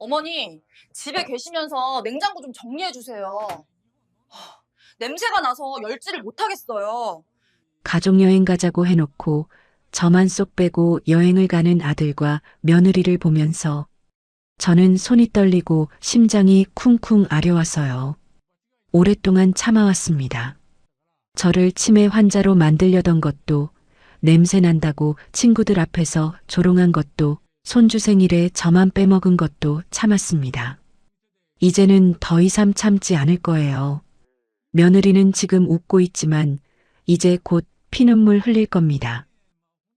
어머니, 집에 계시면서 냉장고 좀 정리해 주세요. 냄새가 나서 열지를 못하겠어요. 가족여행 가자고 해놓고 저만 쏙 빼고 여행을 가는 아들과 며느리를 보면서 저는 손이 떨리고 심장이 쿵쿵 아려와서요. 오랫동안 참아왔습니다. 저를 치매 환자로 만들려던 것도, 냄새 난다고 친구들 앞에서 조롱한 것도, 손주 생일에 저만 빼먹은 것도 참았습니다. 이제는 더 이상 참지 않을 거예요. 며느리는 지금 웃고 있지만 이제 곧 피눈물 흘릴 겁니다.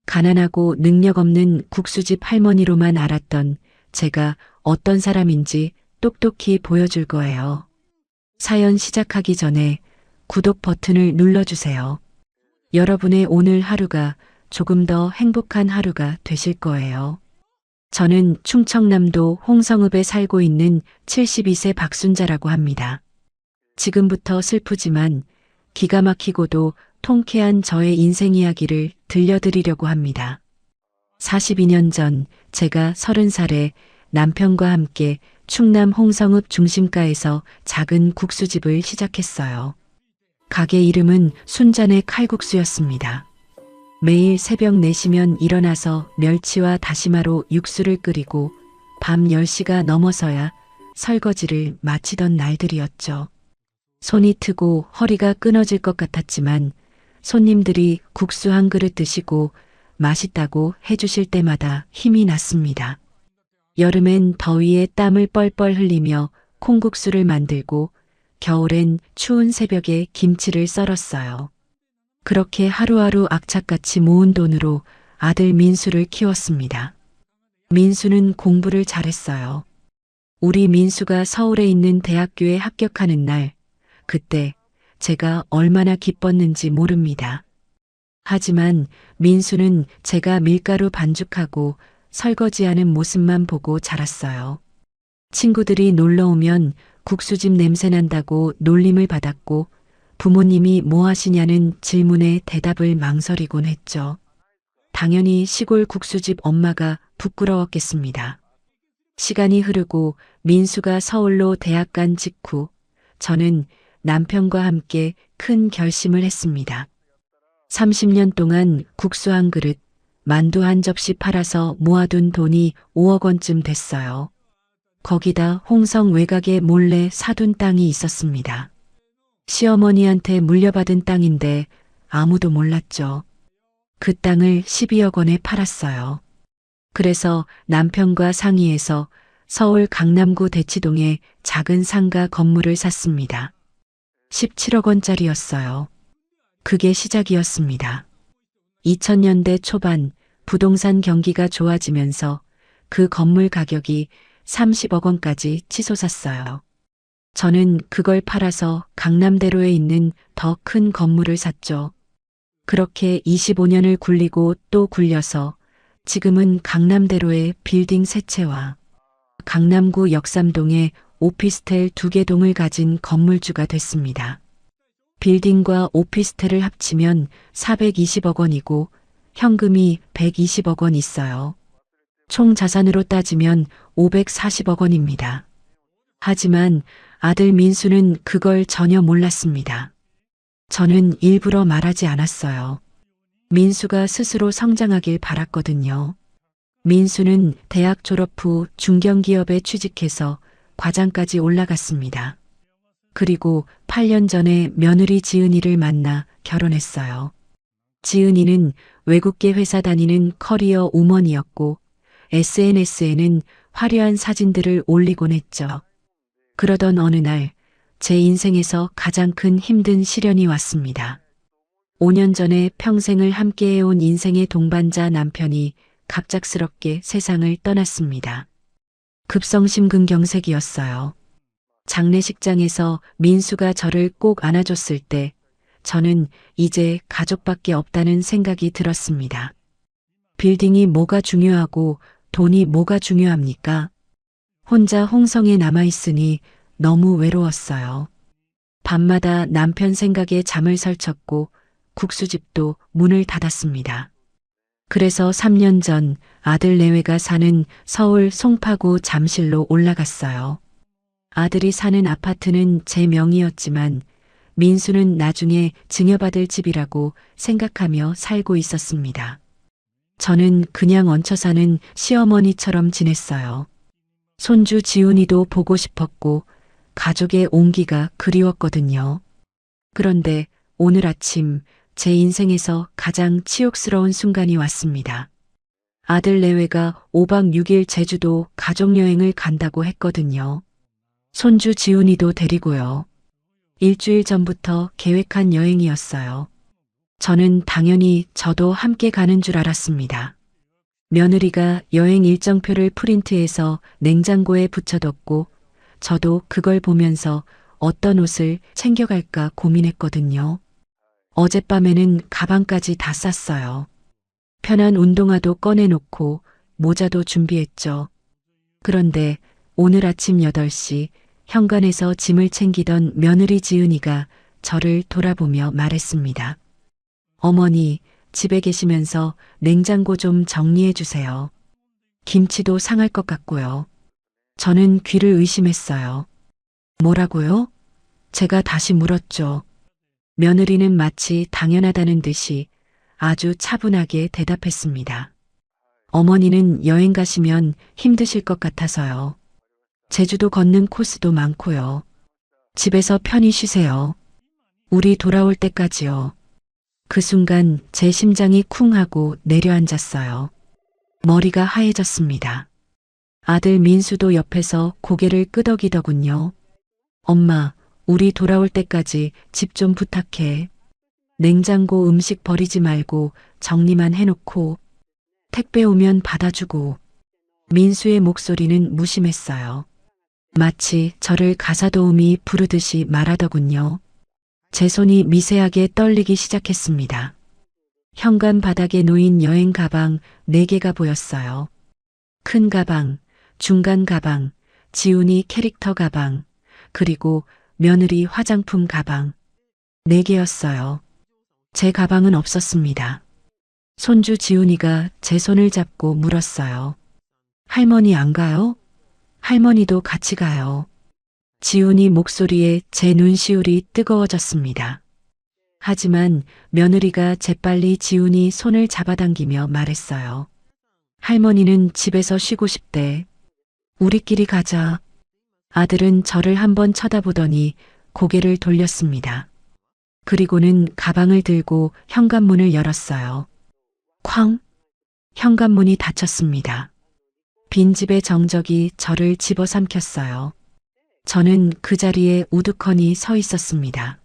가난하고 능력 없는 국수집 할머니로만 알았던 제가 어떤 사람인지 똑똑히 보여줄 거예요. 사연 시작하기 전에 구독 버튼을 눌러주세요. 여러분의 오늘 하루가 조금 더 행복한 하루가 되실 거예요. 저는 충청남도 홍성읍에 살고 있는 72세 박순자라고 합니다. 지금부터 슬프지만 기가 막히고도 통쾌한 저의 인생 이야기를 들려드리려고 합니다. 42년 전 제가 30살에 남편과 함께 충남 홍성읍 중심가에서 작은 국수집을 시작했어요. 가게 이름은 순잔의 칼국수였습니다. 매일 새벽 4시면 일어나서 멸치와 다시마로 육수를 끓이고 밤 10시가 넘어서야 설거지를 마치던 날들이었죠. 손이 트고 허리가 끊어질 것 같았지만 손님들이 국수 한 그릇 드시고 맛있다고 해주실 때마다 힘이 났습니다. 여름엔 더위에 땀을 뻘뻘 흘리며 콩국수를 만들고 겨울엔 추운 새벽에 김치를 썰었어요. 그렇게 하루하루 악착같이 모은 돈으로 아들 민수를 키웠습니다. 민수는 공부를 잘했어요. 우리 민수가 서울에 있는 대학교에 합격하는 날, 그때 제가 얼마나 기뻤는지 모릅니다. 하지만 민수는 제가 밀가루 반죽하고 설거지하는 모습만 보고 자랐어요. 친구들이 놀러 오면 국수집 냄새 난다고 놀림을 받았고 부모님이 뭐 하시냐는 질문에 대답을 망설이곤 했죠. 당연히 시골 국수집 엄마가 부끄러웠겠습니다. 시간이 흐르고 민수가 서울로 대학 간 직후 저는 남편과 함께 큰 결심을 했습니다. 30년 동안 국수 한 그릇, 만두 한 접시 팔아서 모아둔 돈이 5억 원쯤 됐어요. 거기다 홍성 외곽에 몰래 사둔 땅이 있었습니다. 시어머니한테 물려받은 땅인데 아무도 몰랐죠. 그 땅을 12억 원에 팔았어요. 그래서 남편과 상의해서 서울 강남구 대치동에 작은 상가 건물을 샀습니다. 17억 원짜리였어요. 그게 시작이었습니다. 2000년대 초반 부동산 경기가 좋아지면서 그 건물 가격이 30억 원까지 치솟았어요. 저는 그걸 팔아서 강남대로에 있는 더 큰 건물을 샀죠. 그렇게 25년을 굴리고 또 굴려서 지금은 강남대로의 빌딩 3채와 강남구 역삼동에 오피스텔 2개 동을 가진 건물주가 됐습니다. 빌딩과 오피스텔을 합치면 420억 원이고 현금이 120억 원 있어요. 총 자산으로 따지면 540억 원입니다. 하지만 아들 민수는 그걸 전혀 몰랐습니다. 저는 일부러 말하지 않았어요. 민수가 스스로 성장하길 바랐거든요. 민수는 대학 졸업 후 중견기업에 취직해서 과장까지 올라갔습니다. 그리고 8년 전에 며느리 지은이를 만나 결혼했어요. 지은이는 외국계 회사 다니는 커리어 우먼이었고 SNS에는 화려한 사진들을 올리곤 했죠. 그러던 어느 날 제 인생에서 가장 큰 힘든 시련이 왔습니다. 5년 전에 평생을 함께해온 인생의 동반자 남편이 갑작스럽게 세상을 떠났습니다. 급성심근경색이었어요. 장례식장에서 민수가 저를 꼭 안아줬을 때 저는 이제 가족밖에 없다는 생각이 들었습니다. 빌딩이 뭐가 중요하고 돈이 뭐가 중요합니까? 혼자 홍성에 남아있으니 너무 외로웠어요. 밤마다 남편 생각에 잠을 설쳤고 국수집도 문을 닫았습니다. 그래서 3년 전 아들 내외가 사는 서울 송파구 잠실로 올라갔어요. 아들이 사는 아파트는 제 명의였지만 민수는 나중에 증여받을 집이라고 생각하며 살고 있었습니다. 저는 그냥 얹혀 사는 시어머니처럼 지냈어요. 손주 지훈이도 보고 싶었고 가족의 온기가 그리웠거든요. 그런데 오늘 아침 제 인생에서 가장 치욕스러운 순간이 왔습니다. 아들 내외가 5박 6일 제주도 가족여행을 간다고 했거든요. 손주 지훈이도 데리고요. 일주일 전부터 계획한 여행이었어요. 저는 당연히 저도 함께 가는 줄 알았습니다. 며느리가 여행 일정표를 프린트해서 냉장고에 붙여뒀고 저도 그걸 보면서 어떤 옷을 챙겨갈까 고민했거든요. 어젯밤에는 가방까지 다 쌌어요. 편한 운동화도 꺼내놓고 모자도 준비했죠. 그런데 오늘 아침 8시 현관에서 짐을 챙기던 며느리 지은이가 저를 돌아보며 말했습니다. 어머니, 집에 계시면서 냉장고 좀 정리해 주세요. 김치도 상할 것 같고요. 저는 귀를 의심했어요. 뭐라고요? 제가 다시 물었죠. 며느리는 마치 당연하다는 듯이 아주 차분하게 대답했습니다. 어머니는 여행 가시면 힘드실 것 같아서요. 제주도 걷는 코스도 많고요. 집에서 편히 쉬세요. 우리 돌아올 때까지요. 그 순간 제 심장이 쿵 하고 내려앉았어요. 머리가 하얘졌습니다. 아들 민수도 옆에서 고개를 끄덕이더군요. 엄마, 우리 돌아올 때까지 집 좀 부탁해. 냉장고 음식 버리지 말고 정리만 해놓고 택배 오면 받아주고. 민수의 목소리는 무심했어요. 마치 저를 가사도우미 부르듯이 말하더군요. 제 손이 미세하게 떨리기 시작했습니다. 현관 바닥에 놓인 여행 가방 4개가 보였어요. 큰 가방, 중간 가방, 지훈이 캐릭터 가방, 그리고 며느리 화장품 가방. 4개였어요. 제 가방은 없었습니다. 손주 지훈이가 제 손을 잡고 물었어요. 할머니 안 가요? 할머니도 같이 가요. 지훈이 목소리에 제 눈시울이 뜨거워졌습니다. 하지만 며느리가 재빨리 지훈이 손을 잡아당기며 말했어요. 할머니는 집에서 쉬고 싶대. 우리끼리 가자. 아들은 저를 한번 쳐다보더니 고개를 돌렸습니다. 그리고는 가방을 들고 현관문을 열었어요. 쾅! 현관문이 닫혔습니다. 빈집의 정적이 저를 집어삼켰어요. 저는 그 자리에 우두커니 서 있었습니다.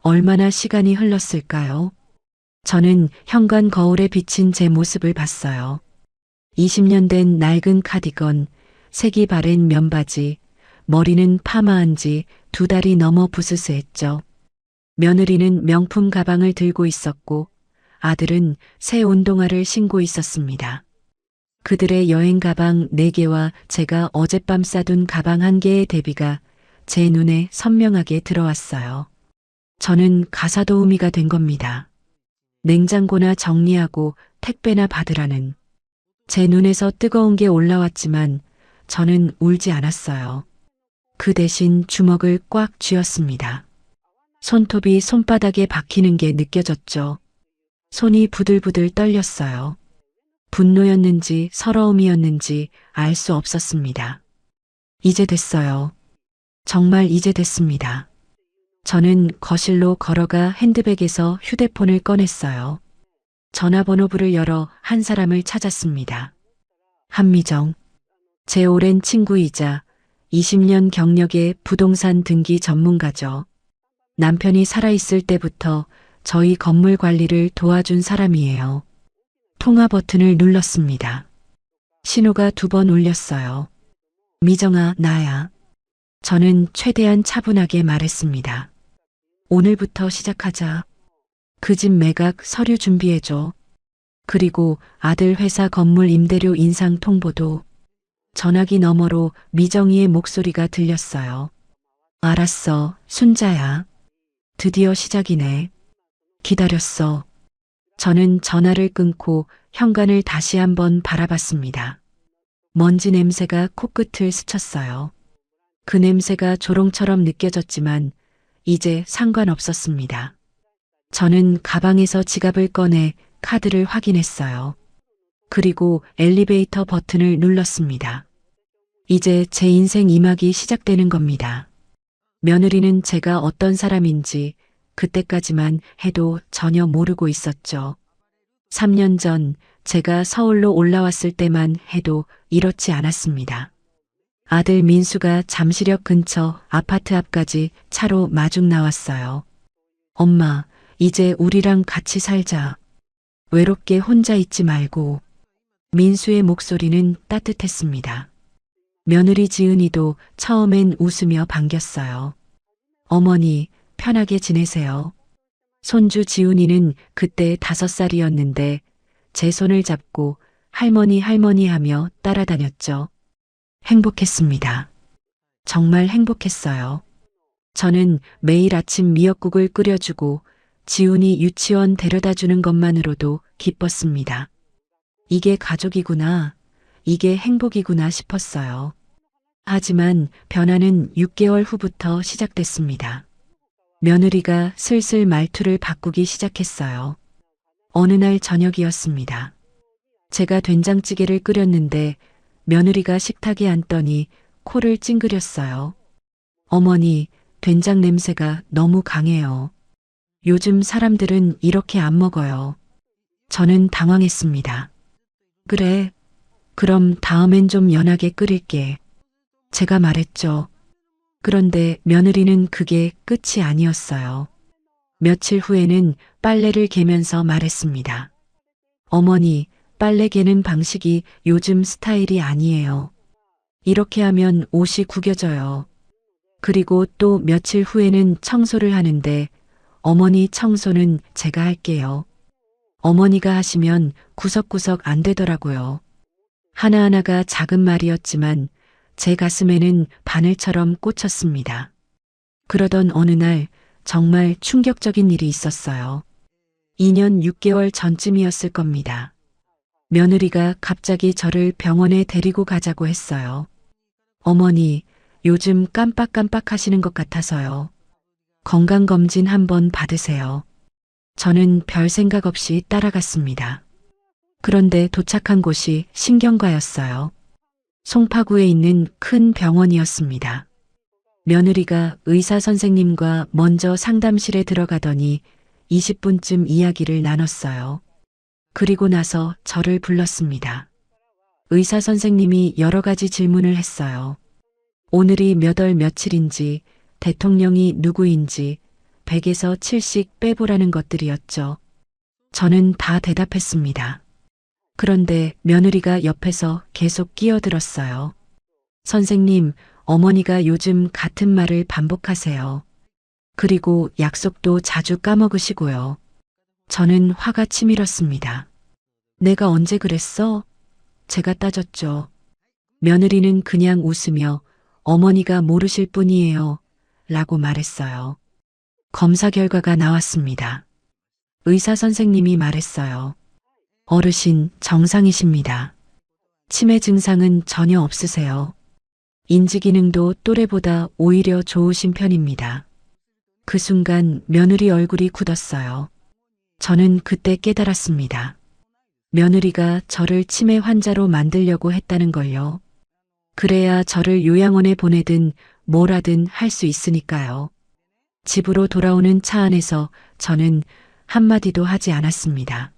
얼마나 시간이 흘렀을까요? 저는 현관 거울에 비친 제 모습을 봤어요. 20년 된 낡은 카디건, 색이 바랜 면바지, 머리는 파마한 지 2달이 넘어 부스스했죠. 며느리는 명품 가방을 들고 있었고 아들은 새 운동화를 신고 있었습니다. 그들의 여행 가방 4개와 제가 어젯밤 싸둔 가방 1개의 대비가 제 눈에 선명하게 들어왔어요. 저는 가사도우미가 된 겁니다. 냉장고나 정리하고 택배나 받으라는. 제 눈에서 뜨거운 게 올라왔지만 저는 울지 않았어요. 그 대신 주먹을 꽉 쥐었습니다. 손톱이 손바닥에 박히는 게 느껴졌죠. 손이 부들부들 떨렸어요. 분노였는지 서러움이었는지 알 수 없었습니다. 이제 됐어요. 정말 이제 됐습니다. 저는 거실로 걸어가 핸드백에서 휴대폰을 꺼냈어요. 전화번호부를 열어 한 사람을 찾았습니다. 한미정. 제 오랜 친구이자 20년 경력의 부동산 등기 전문가죠. 남편이 살아있을 때부터 저희 건물 관리를 도와준 사람이에요. 통화 버튼을 눌렀습니다. 신호가 2번 울렸어요. 미정아, 나야. 저는 최대한 차분하게 말했습니다. 오늘부터 시작하자. 그 집 매각 서류 준비해줘. 그리고 아들 회사 건물 임대료 인상 통보도. 전화기 너머로 미정이의 목소리가 들렸어요. 알았어, 순자야. 드디어 시작이네. 기다렸어. 저는 전화를 끊고 현관을 다시 한번 바라봤습니다. 먼지 냄새가 코끝을 스쳤어요. 그 냄새가 조롱처럼 느껴졌지만 이제 상관없었습니다. 저는 가방에서 지갑을 꺼내 카드를 확인했어요. 그리고 엘리베이터 버튼을 눌렀습니다. 이제 제 인생 2막이 시작되는 겁니다. 며느리는 제가 어떤 사람인지 그때까지만 해도 전혀 모르고 있었죠. 3년 전 제가 서울로 올라왔을 때만 해도 이렇지 않았습니다. 아들 민수가 잠시력 근처 아파트 앞까지 차로 마중 나왔어요. 엄마, 이제 우리랑 같이 살자. 외롭게 혼자 있지 말고. 민수의 목소리는 따뜻했습니다. 며느리 지은이도 처음엔 웃으며 반겼어요. 어머니, 편하게 지내세요. 손주 지훈이는 그때 5살이었는데 제 손을 잡고 할머니 하며 따라다녔죠. 행복했습니다. 정말 행복했어요. 저는 매일 아침 미역국을 끓여주고 지훈이 유치원 데려다 주는 것만으로도 기뻤습니다. 이게 가족이구나, 이게 행복이구나 싶었어요. 하지만 변화는 6개월 후부터 시작됐습니다. 며느리가 슬슬 말투를 바꾸기 시작했어요. 어느 날 저녁이었습니다. 제가 된장찌개를 끓였는데 며느리가 식탁에 앉더니 코를 찡그렸어요. 어머니, 된장 냄새가 너무 강해요. 요즘 사람들은 이렇게 안 먹어요. 저는 당황했습니다. 그래, 그럼 다음엔 좀 연하게 끓일게. 제가 말했죠. 그런데 며느리는 그게 끝이 아니었어요. 며칠 후에는 빨래를 개면서 말했습니다. 어머니, 빨래 개는 방식이 요즘 스타일이 아니에요. 이렇게 하면 옷이 구겨져요. 그리고 또 며칠 후에는 청소를 하는데 어머니 청소는 제가 할게요. 어머니가 하시면 구석구석 안 되더라고요. 하나하나가 작은 말이었지만 제 가슴에는 바늘처럼 꽂혔습니다. 그러던 어느 날 정말 충격적인 일이 있었어요. 2년 6개월 전쯤이었을 겁니다. 며느리가 갑자기 저를 병원에 데리고 가자고 했어요. 어머니, 요즘 깜빡깜빡 하시는 것 같아서요. 건강검진 한번 받으세요. 저는 별 생각 없이 따라갔습니다. 그런데 도착한 곳이 신경과였어요. 송파구에 있는 큰 병원이었습니다. 며느리가 의사 선생님과 먼저 상담실에 들어가더니 20분쯤 이야기를 나눴어요. 그리고 나서 저를 불렀습니다. 의사 선생님이 여러 가지 질문을 했어요. 오늘이 몇 월 며칠인지, 대통령이 누구인지, 100에서 7씩 빼보라는 것들이었죠. 저는 다 대답했습니다. 그런데 며느리가 옆에서 계속 끼어들었어요. 선생님, 어머니가 요즘 같은 말을 반복하세요. 그리고 약속도 자주 까먹으시고요. 저는 화가 치밀었습니다. 내가 언제 그랬어? 제가 따졌죠. 며느리는 그냥 웃으며 어머니가 모르실 뿐이에요. 라고 말했어요. 검사 결과가 나왔습니다. 의사 선생님이 말했어요. 어르신 정상이십니다. 치매 증상은 전혀 없으세요. 인지 기능도 또래보다 오히려 좋으신 편입니다. 그 순간 며느리 얼굴이 굳었어요. 저는 그때 깨달았습니다. 며느리가 저를 치매 환자로 만들려고 했다는 걸요. 그래야 저를 요양원에 보내든 뭐라든 할 수 있으니까요. 집으로 돌아오는 차 안에서 저는 한마디도 하지 않았습니다.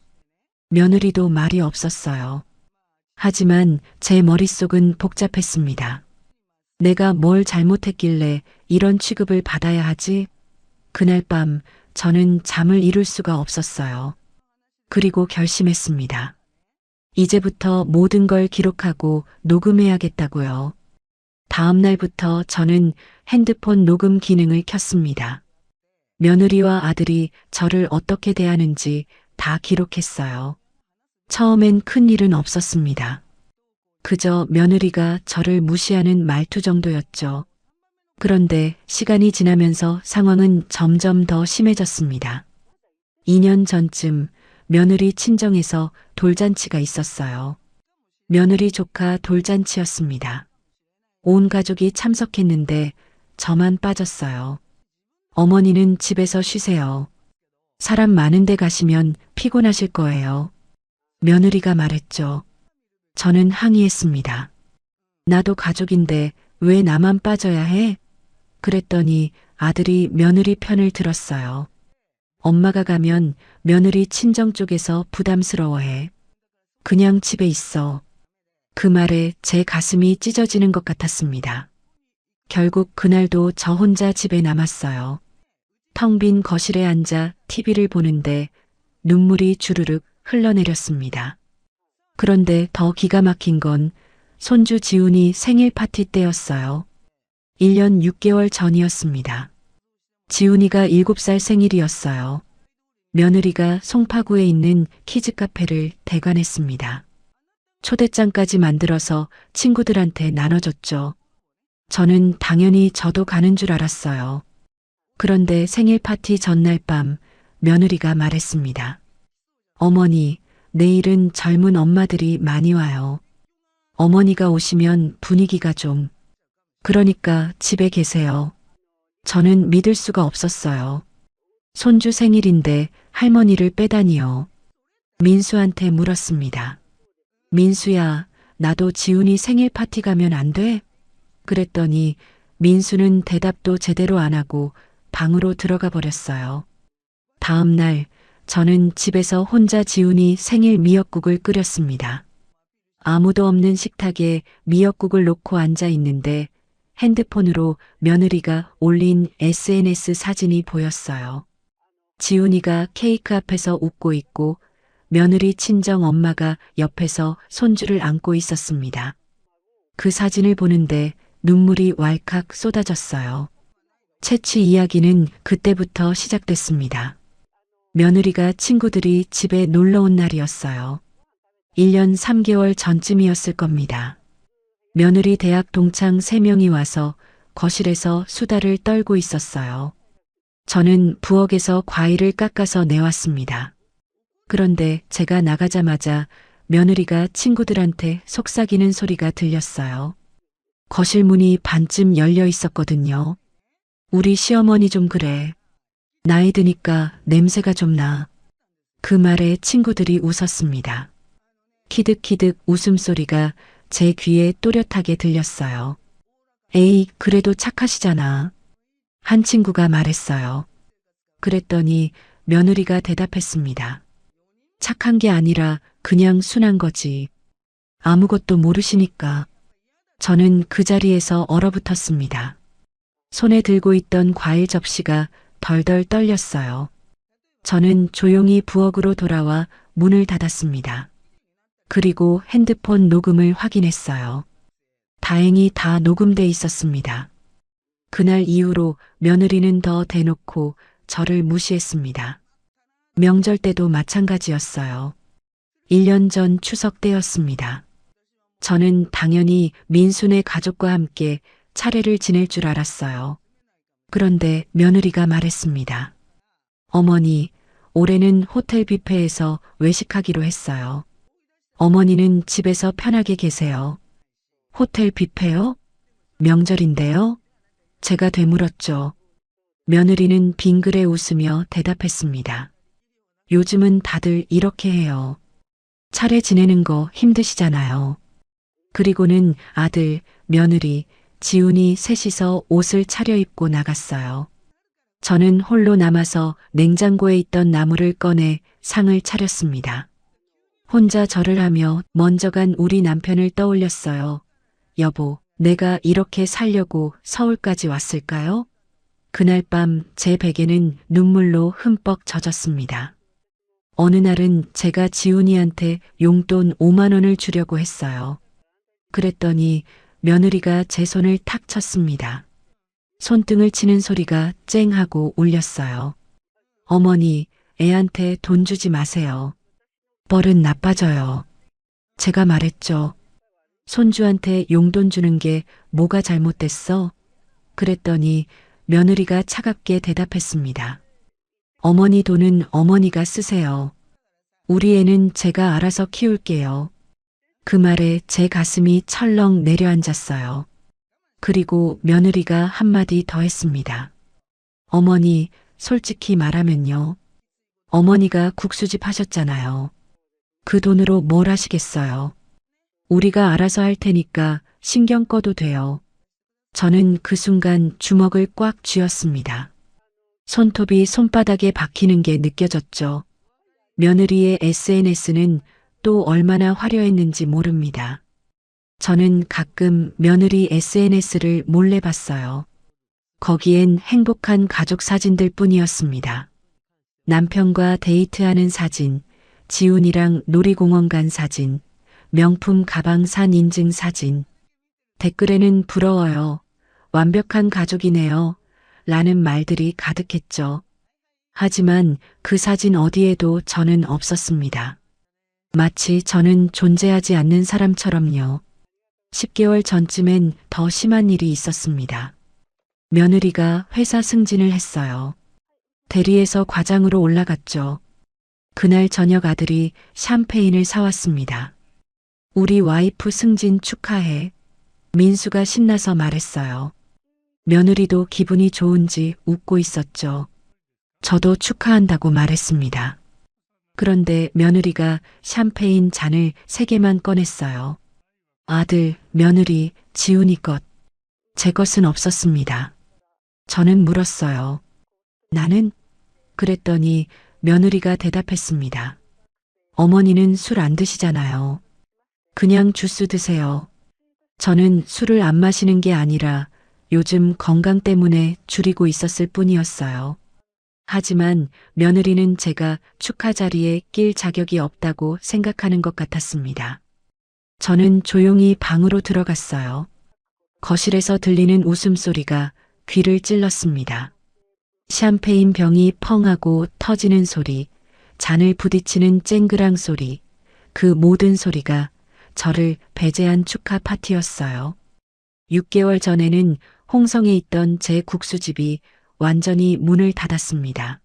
며느리도 말이 없었어요. 하지만 제 머릿속은 복잡했습니다. 내가 뭘 잘못했길래 이런 취급을 받아야 하지? 그날 밤 저는 잠을 이룰 수가 없었어요. 그리고 결심했습니다. 이제부터 모든 걸 기록하고 녹음해야겠다고요. 다음 날부터 저는 핸드폰 녹음 기능을 켰습니다. 며느리와 아들이 저를 어떻게 대하는지 다 기록했어요. 처음엔 큰 일은 없었습니다. 그저 며느리가 저를 무시하는 말투 정도였죠. 그런데 시간이 지나면서 상황은 점점 더 심해졌습니다. 2년 전쯤 며느리 친정에서 돌잔치가 있었어요. 며느리 조카 돌잔치였습니다. 온 가족이 참석했는데 저만 빠졌어요. 어머니는 집에서 쉬세요. 사람 많은 데 가시면 피곤하실 거예요. 며느리가 말했죠. 저는 항의했습니다. 나도 가족인데 왜 나만 빠져야 해? 그랬더니 아들이 며느리 편을 들었어요. 엄마가 가면 며느리 친정 쪽에서 부담스러워해. 그냥 집에 있어. 그 말에 제 가슴이 찢어지는 것 같았습니다. 결국 그날도 저 혼자 집에 남았어요. 텅 빈 거실에 앉아 TV를 보는데 눈물이 주르륵 흘러내렸습니다. 그런데 더 기가 막힌 건 손주 지훈이 생일 파티 때였어요. 1년 6개월 전이었습니다. 지훈이가 7살 생일이었어요. 며느리가 송파구에 있는 키즈카페를 대관했습니다. 초대장까지 만들어서 친구들한테 나눠줬죠. 저는 당연히 저도 가는 줄 알았어요. 그런데 생일 파티 전날 밤 며느리가 말했습니다. 어머니, 내일은 젊은 엄마들이 많이 와요. 어머니가 오시면 분위기가 좀. 그러니까 집에 계세요. 저는 믿을 수가 없었어요. 손주 생일인데 할머니를 빼다니요. 민수한테 물었습니다. 민수야, 나도 지훈이 생일 파티 가면 안 돼? 그랬더니 민수는 대답도 제대로 안 하고 방으로 들어가 버렸어요. 다음 날 저는 집에서 혼자 지훈이 생일 미역국을 끓였습니다. 아무도 없는 식탁에 미역국을 놓고 앉아 있는데 핸드폰으로 며느리가 올린 SNS 사진이 보였어요. 지훈이가 케이크 앞에서 웃고 있고 며느리 친정 엄마가 옆에서 손주를 안고 있었습니다. 그 사진을 보는데 눈물이 왈칵 쏟아졌어요. 채취 이야기는 그때부터 시작됐습니다. 며느리가 친구들이 집에 놀러 온 날이었어요. 1년 3개월 전쯤이었을 겁니다. 며느리 대학 동창 3명이 와서 거실에서 수다를 떨고 있었어요. 저는 부엌에서 과일을 깎아서 내왔습니다. 그런데 제가 나가자마자 며느리가 친구들한테 속삭이는 소리가 들렸어요. 거실 문이 반쯤 열려 있었거든요. 우리 시어머니 좀 그래. 나이 드니까 냄새가 좀 나. 그 말에 친구들이 웃었습니다. 키득키득 웃음소리가 제 귀에 또렷하게 들렸어요. 에이, 그래도 착하시잖아. 한 친구가 말했어요. 그랬더니 며느리가 대답했습니다. 착한 게 아니라 그냥 순한 거지. 아무것도 모르시니까. 저는 그 자리에서 얼어붙었습니다. 손에 들고 있던 과일 접시가 덜덜 떨렸어요. 저는 조용히 부엌으로 돌아와 문을 닫았습니다. 그리고 핸드폰 녹음을 확인했어요. 다행히 다 녹음돼 있었습니다. 그날 이후로 며느리는 더 대놓고 저를 무시했습니다. 명절 때도 마찬가지였어요. 1년 전 추석 때였습니다. 저는 당연히 민수네 가족과 함께 차례를 지낼 줄 알았어요. 그런데 며느리가 말했습니다. 어머니, 올해는 호텔 뷔페에서 외식하기로 했어요. 어머니는 집에서 편하게 계세요. 호텔 뷔페요? 명절인데요? 제가 되물었죠. 며느리는 빙그레 웃으며 대답했습니다. 요즘은 다들 이렇게 해요. 차례 지내는 거 힘드시잖아요. 그리고는 아들, 며느리, 지훈이 셋이서 옷을 차려입고 나갔어요. 저는 홀로 남아서 냉장고에 있던 나물을 꺼내 상을 차렸습니다. 혼자 절을 하며 먼저 간 우리 남편을 떠올렸어요. 여보, 내가 이렇게 살려고 서울까지 왔을까요? 그날 밤 제 베개는 눈물로 흠뻑 젖었습니다. 어느 날은 제가 지훈이한테 용돈 5만 원을 주려고 했어요. 그랬더니 며느리가 제 손을 탁 쳤습니다. 손등을 치는 소리가 쨍하고 울렸어요. 어머니, 애한테 돈 주지 마세요. 버릇 나빠져요. 제가 말했죠. 손주한테 용돈 주는 게 뭐가 잘못됐어? 그랬더니 며느리가 차갑게 대답했습니다. 어머니 돈은 어머니가 쓰세요. 우리 애는 제가 알아서 키울게요. 그 말에 제 가슴이 철렁 내려앉았어요. 그리고 며느리가 한마디 더 했습니다. 어머니, 솔직히 말하면요. 어머니가 국수집 하셨잖아요. 그 돈으로 뭘 하시겠어요? 우리가 알아서 할 테니까 신경 꺼도 돼요. 저는 그 순간 주먹을 꽉 쥐었습니다. 손톱이 손바닥에 박히는 게 느껴졌죠. 며느리의 SNS는 또 얼마나 화려했는지 모릅니다. 저는 가끔 며느리 SNS를 몰래 봤어요. 거기엔 행복한 가족 사진들 뿐이었습니다. 남편과 데이트하는 사진, 지훈이랑 놀이공원 간 사진, 명품 가방 산 인증 사진. 댓글에는 부러워요. 완벽한 가족이네요. 라는 말들이 가득했죠. 하지만 그 사진 어디에도 저는 없었습니다. 마치 저는 존재하지 않는 사람처럼요. 10개월 전쯤엔 더 심한 일이 있었습니다. 며느리가 회사 승진을 했어요. 대리에서 과장으로 올라갔죠. 그날 저녁 아들이 샴페인을 사왔습니다. 우리 와이프 승진 축하해. 민수가 신나서 말했어요. 며느리도 기분이 좋은지 웃고 있었죠. 저도 축하한다고 말했습니다. 그런데 며느리가 샴페인 잔을 3개만 꺼냈어요. 아들, 며느리, 지훈이 것. 제 것은 없었습니다. 저는 물었어요. 나는? 그랬더니 며느리가 대답했습니다. 어머니는 술 안 드시잖아요. 그냥 주스 드세요. 저는 술을 안 마시는 게 아니라 요즘 건강 때문에 줄이고 있었을 뿐이었어요. 하지만 며느리는 제가 축하 자리에 낄 자격이 없다고 생각하는 것 같았습니다. 저는 조용히 방으로 들어갔어요. 거실에서 들리는 웃음소리가 귀를 찔렀습니다. 샴페인 병이 펑하고 터지는 소리, 잔을 부딪히는 쨍그랑 소리, 그 모든 소리가 저를 배제한 축하 파티였어요. 6개월 전에는 홍성에 있던 제 국수집이 완전히 문을 닫았습니다.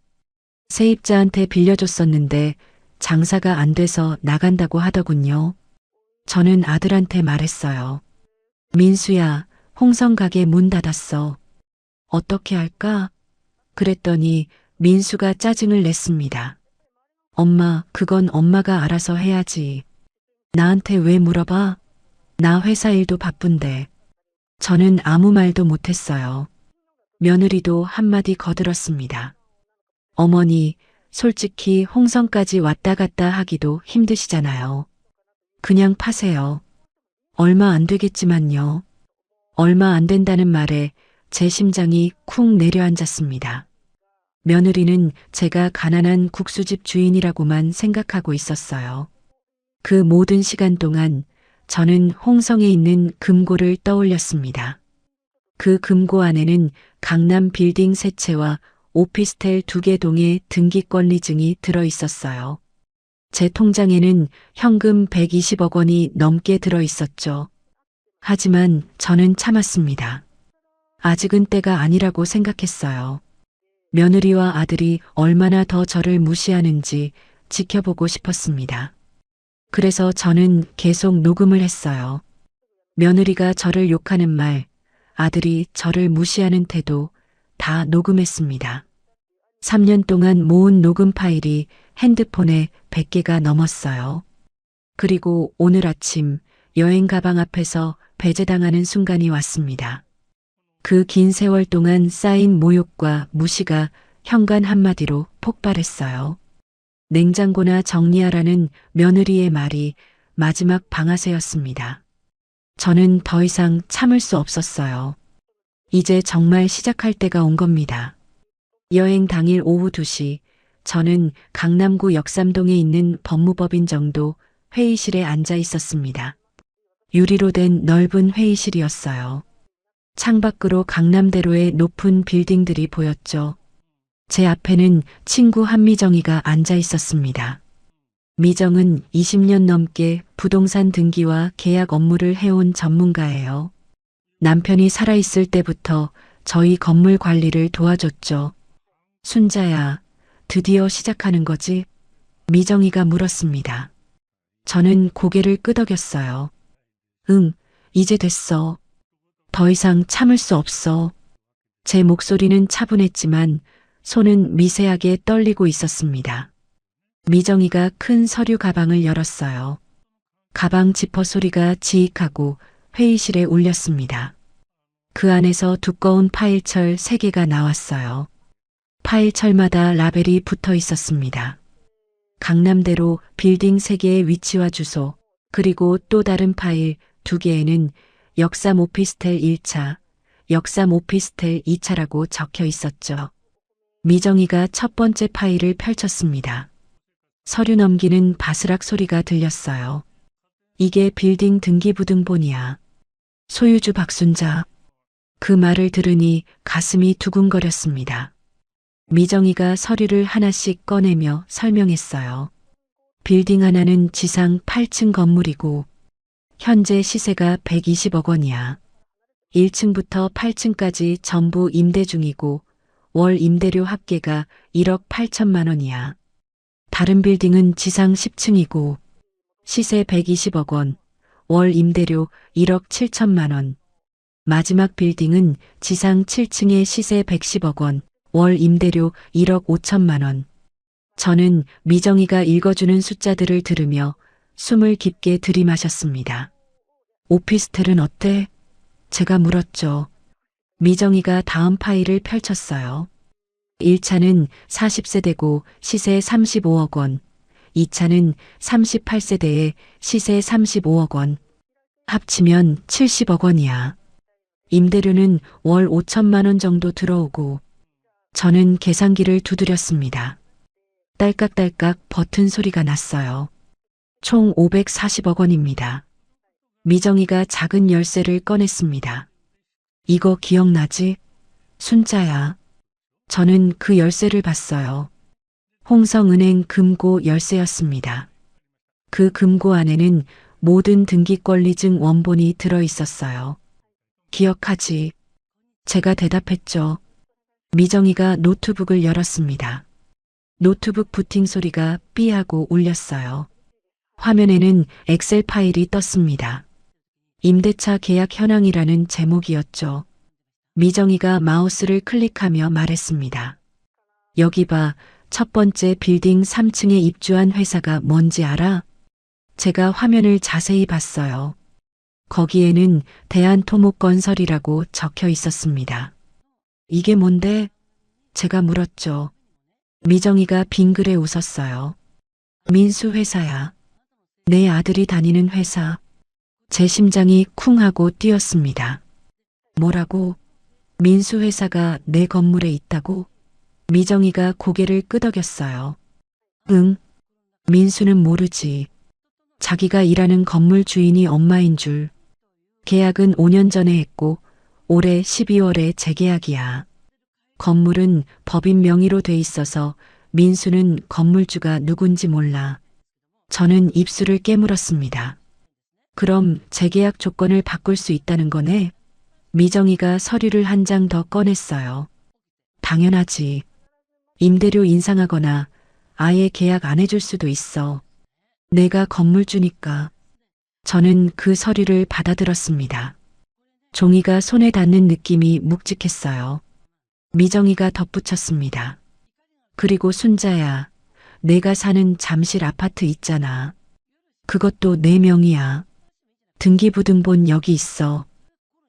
세입자한테 빌려줬었는데 장사가 안 돼서 나간다고 하더군요. 저는 아들한테 말했어요. 민수야, 홍성 가게 문 닫았어. 어떻게 할까? 그랬더니 민수가 짜증을 냈습니다. 엄마, 그건 엄마가 알아서 해야지. 나한테 왜 물어봐? 나 회사 일도 바쁜데. 저는 아무 말도 못했어요. 며느리도 한마디 거들었습니다. 어머니, 솔직히 홍성까지 왔다 갔다 하기도 힘드시잖아요. 그냥 파세요. 얼마 안 되겠지만요. 얼마 안 된다는 말에 제 심장이 쿵 내려앉았습니다. 며느리는 제가 가난한 국수집 주인이라고만 생각하고 있었어요. 그 모든 시간 동안 저는 홍성에 있는 금고를 떠올렸습니다. 그 금고 안에는 강남 빌딩 3채와 오피스텔 2개 동의 등기 권리증이 들어 있었어요. 제 통장에는 현금 120억 원이 넘게 들어 있었죠. 하지만 저는 참았습니다. 아직은 때가 아니라고 생각했어요. 며느리와 아들이 얼마나 더 저를 무시하는지 지켜보고 싶었습니다. 그래서 저는 계속 녹음을 했어요. 며느리가 저를 욕하는 말, 아들이 저를 무시하는 태도 다 녹음했습니다. 3년 동안 모은 녹음 파일이 핸드폰에 100개가 넘었어요. 그리고 오늘 아침 여행 가방 앞에서 배제당하는 순간이 왔습니다. 그 긴 세월 동안 쌓인 모욕과 무시가 현관 한마디로 폭발했어요. 냉장고나 정리하라는 며느리의 말이 마지막 방아쇠였습니다. 저는 더 이상 참을 수 없었어요. 이제 정말 시작할 때가 온 겁니다. 여행 당일 오후 2시, 저는 강남구 역삼동에 있는 법무법인 정도 회의실에 앉아 있었습니다. 유리로 된 넓은 회의실이었어요. 창밖으로 강남대로의 높은 빌딩들이 보였죠. 제 앞에는 친구 한미정이가 앉아 있었습니다. 미정은 20년 넘게 부동산 등기와 계약 업무를 해온 전문가예요. 남편이 살아있을 때부터 저희 건물 관리를 도와줬죠. 순자야, 드디어 시작하는 거지? 미정이가 물었습니다. 저는 고개를 끄덕였어요. 응, 이제 됐어. 더 이상 참을 수 없어. 제 목소리는 차분했지만 손은 미세하게 떨리고 있었습니다. 미정이가 큰 서류 가방을 열었어요. 가방 지퍼 소리가 지익하고 회의실에 울렸습니다. 그 안에서 두꺼운 파일철 3개가 나왔어요. 파일철마다 라벨이 붙어 있었습니다. 강남대로 빌딩 3개의 위치와 주소, 그리고 또 다른 파일 2개에는 역삼 오피스텔 1차, 역삼 오피스텔 2차라고 적혀 있었죠. 미정이가 첫 번째 파일을 펼쳤습니다. 서류 넘기는 바스락 소리가 들렸어요. 이게 빌딩 등기부등본이야. 소유주 박순자. 그 말을 들으니 가슴이 두근거렸습니다. 미정이가 서류를 하나씩 꺼내며 설명했어요. 빌딩 하나는 지상 8층 건물이고 현재 시세가 120억 원이야. 1층부터 8층까지 전부 임대 중이고 월 임대료 합계가 1억 8천만 원이야. 다른 빌딩은 지상 10층이고 시세 120억 원, 월 임대료 1억 7천만 원. 마지막 빌딩은 지상 7층의 시세 110억 원, 월 임대료 1억 5천만 원. 저는 미정이가 읽어주는 숫자들을 들으며 숨을 깊게 들이마셨습니다. 오피스텔은 어때? 제가 물었죠. 미정이가 다음 파일을 펼쳤어요. 1차는 40세대고 시세 35억 원, 2차는 38세대에 시세 35억 원, 합치면 70억 원이야. 임대료는 월 5천만 원 정도 들어오고 저는 계산기를 두드렸습니다. 딸깍딸깍 버튼 소리가 났어요. 총 540억 원입니다. 미정이가 작은 열쇠를 꺼냈습니다. 이거 기억나지? 순자야. 저는 그 열쇠를 봤어요. 홍성은행 금고 열쇠였습니다. 그 금고 안에는 모든 등기권리증 원본이 들어 있었어요. 기억하지? 제가 대답했죠. 미정이가 노트북을 열었습니다. 노트북 부팅 소리가 삐하고 울렸어요. 화면에는 엑셀 파일이 떴습니다. 임대차 계약 현황이라는 제목이었죠. 미정이가 마우스를 클릭하며 말했습니다. 여기 봐, 첫 번째 빌딩 3층에 입주한 회사가 뭔지 알아? 제가 화면을 자세히 봤어요. 거기에는 대한토목건설이라고 적혀 있었습니다. 이게 뭔데? 제가 물었죠. 미정이가 빙그레 웃었어요. 민수 회사야. 내 아들이 다니는 회사. 제 심장이 쿵 하고 뛰었습니다. 뭐라고? 민수 회사가 내 건물에 있다고? 미정이가 고개를 끄덕였어요. 응. 민수는 모르지. 자기가 일하는 건물 주인이 엄마인 줄. 계약은 5년 전에 했고 올해 12월에 재계약이야. 건물은 법인 명의로 돼 있어서 민수는 건물주가 누군지 몰라. 저는 입술을 깨물었습니다. 그럼 재계약 조건을 바꿀 수 있다는 거네? 미정이가 서류를 한 장 더 꺼냈어요. 당연하지. 임대료 인상하거나 아예 계약 안 해줄 수도 있어. 내가 건물주니까. 저는 그 서류를 받아들었습니다. 종이가 손에 닿는 느낌이 묵직했어요. 미정이가 덧붙였습니다. 그리고 순자야, 내가 사는 잠실 아파트 있잖아. 그것도 내 명의야. 등기부등본 여기 있어.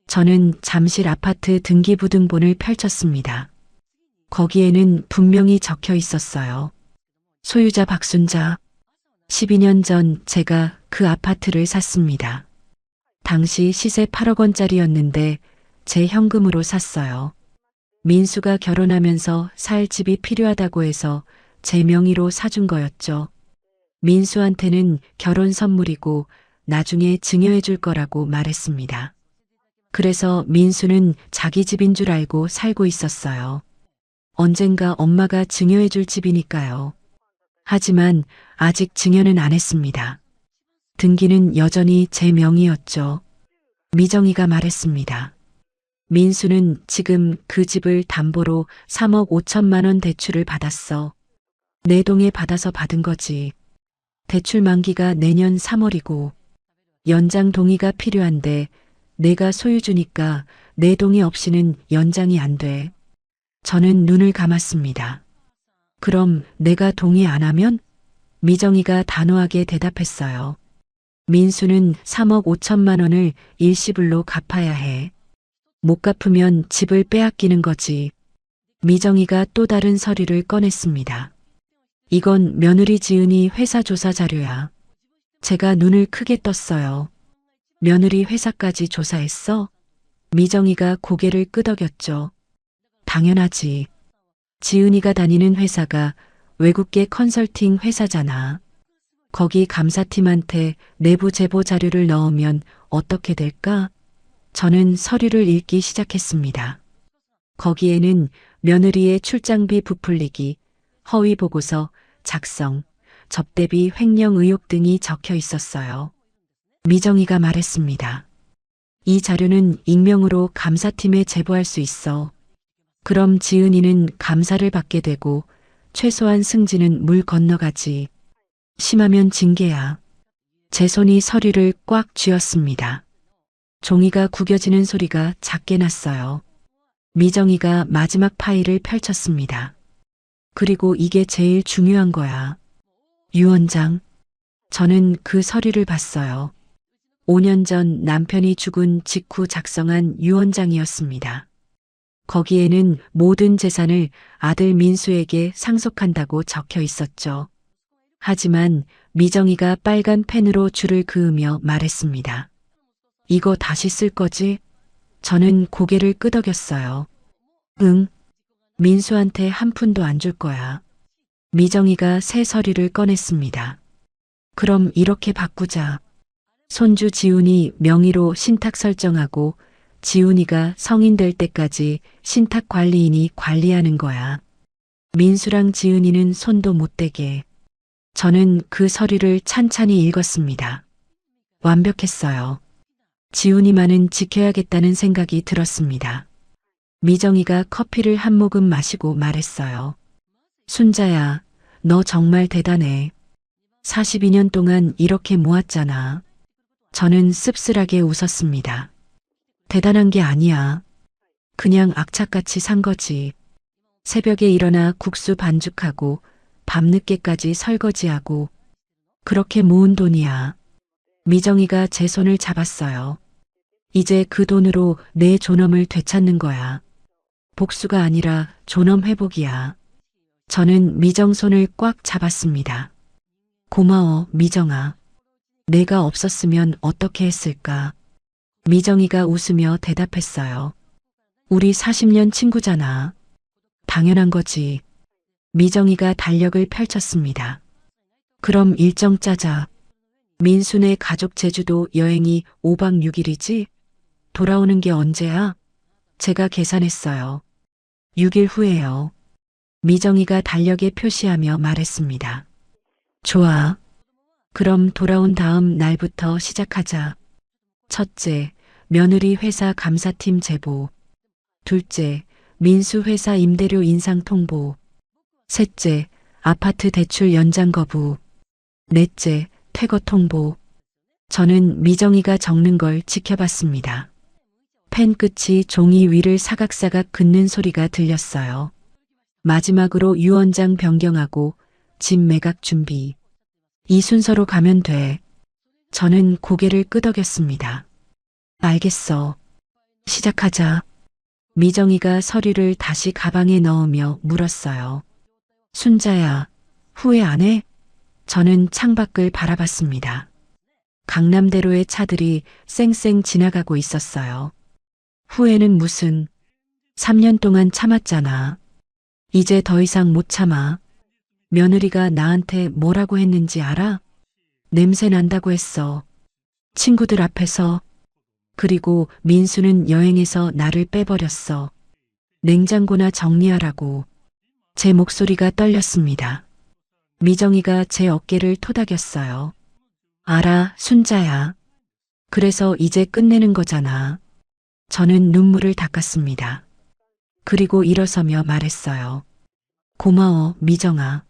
저는 잠실 아파트 등기부등본을 펼쳤습니다. 거기에는 분명히 적혀 있었어요. 소유자 박순자. 12년 전 제가 그 아파트를 샀습니다. 당시 시세 8억 원짜리였는데 제 현금으로 샀어요. 민수가 결혼하면서 살 집이 필요하다고 해서 제 명의로 사준 거였죠. 민수한테는 결혼 선물이고 나중에 증여해 줄 거라고 말했습니다. 그래서 민수는 자기 집인 줄 알고 살고 있었어요. 언젠가 엄마가 증여해 줄 집이니까요. 하지만 아직 증여는 안 했습니다. 등기는 여전히 제 명의였죠. 미정이가 말했습니다. 민수는 지금 그 집을 담보로 3억 5천만 원 대출을 받았어. 내 동에 받아서 받은 거지. 대출 만기가 내년 3월이고 연장 동의가 필요한데 내가 소유주니까 내 동의 없이는 연장이 안 돼. 저는 눈을 감았습니다. 그럼 내가 동의 안 하면? 미정이가 단호하게 대답했어요. 민수는 3억 5천만 원을 일시불로 갚아야 해. 못 갚으면 집을 빼앗기는 거지. 미정이가 또 다른 서류를 꺼냈습니다. 이건 며느리 지은이 회사 조사 자료야. 제가 눈을 크게 떴어요. 며느리 회사까지 조사했어? 미정이가 고개를 끄덕였죠. 당연하지. 지은이가 다니는 회사가 외국계 컨설팅 회사잖아. 거기 감사팀한테 내부 제보 자료를 넣으면 어떻게 될까? 저는 서류를 읽기 시작했습니다. 거기에는 며느리의 출장비 부풀리기, 허위 보고서 작성, 접대비 횡령 의혹 등이 적혀 있었어요. 미정이가 말했습니다. 이 자료는 익명으로 감사팀에 제보할 수 있어. 그럼 지은이는 감사를 받게 되고 최소한 승진은 물 건너가지. 심하면 징계야. 제 손이 서류를 꽉 쥐었습니다. 종이가 구겨지는 소리가 작게 났어요. 미정이가 마지막 파일을 펼쳤습니다. 그리고 이게 제일 중요한 거야. 유언장. 저는 그 서류를 봤어요. 5년 전 남편이 죽은 직후 작성한 유언장이었습니다. 거기에는 모든 재산을 아들 민수에게 상속한다고 적혀 있었죠. 하지만 미정이가 빨간 펜으로 줄을 그으며 말했습니다. 이거 다시 쓸 거지? 저는 고개를 끄덕였어요. 응. 민수한테 한 푼도 안 줄 거야. 미정이가 새 서류를 꺼냈습니다. 그럼 이렇게 바꾸자. 손주 지훈이 명의로 신탁 설정하고 지훈이가 성인 될 때까지 신탁 관리인이 관리하는 거야. 민수랑 지은이는 손도 못 대게. 저는 그 서류를 찬찬히 읽었습니다. 완벽했어요. 지훈이만은 지켜야겠다는 생각이 들었습니다. 미정이가 커피를 한 모금 마시고 말했어요. 순자야, 너 정말 대단해. 42년 동안 이렇게 모았잖아. 저는 씁쓸하게 웃었습니다. 대단한 게 아니야. 그냥 악착같이 산 거지. 새벽에 일어나 국수 반죽하고 밤늦게까지 설거지하고 그렇게 모은 돈이야. 미정이가 제 손을 잡았어요. 이제 그 돈으로 내 존엄을 되찾는 거야. 복수가 아니라 존엄 회복이야. 저는 미정 손을 꽉 잡았습니다. 고마워, 미정아. 내가 없었으면 어떻게 했을까? 미정이가 웃으며 대답했어요. 우리 40년 친구잖아. 당연한 거지. 미정이가 달력을 펼쳤습니다. 그럼 일정 짜자. 민수네 가족 제주도 여행이 5박 6일이지? 돌아오는 게 언제야? 제가 계산했어요. 6일 후에요. 미정이가 달력에 표시하며 말했습니다. 좋아. 그럼 돌아온 다음 날부터 시작하자. 첫째, 며느리 회사 감사팀 제보. 둘째, 민수 회사 임대료 인상 통보. 셋째, 아파트 대출 연장 거부. 넷째, 퇴거 통보. 저는 미정이가 적는 걸 지켜봤습니다. 펜 끝이 종이 위를 사각사각 긋는 소리가 들렸어요. 마지막으로 유언장 변경하고 집 매각 준비. 이 순서로 가면 돼. 저는 고개를 끄덕였습니다. 알겠어. 시작하자. 미정이가 서류를 다시 가방에 넣으며 물었어요. 순자야, 후회 안 해? 저는 창밖을 바라봤습니다. 강남대로의 차들이 쌩쌩 지나가고 있었어요. 후회는 무슨, 3년 동안 참았잖아. 이제 더 이상 못 참아. 며느리가 나한테 뭐라고 했는지 알아? 냄새 난다고 했어. 친구들 앞에서. 그리고 민수는 여행에서 나를 빼버렸어. 냉장고나 정리하라고. 제 목소리가 떨렸습니다. 미정이가 제 어깨를 토닥였어요. 알아, 순자야. 그래서 이제 끝내는 거잖아. 저는 눈물을 닦았습니다. 그리고 일어서며 말했어요. 고마워, 미정아.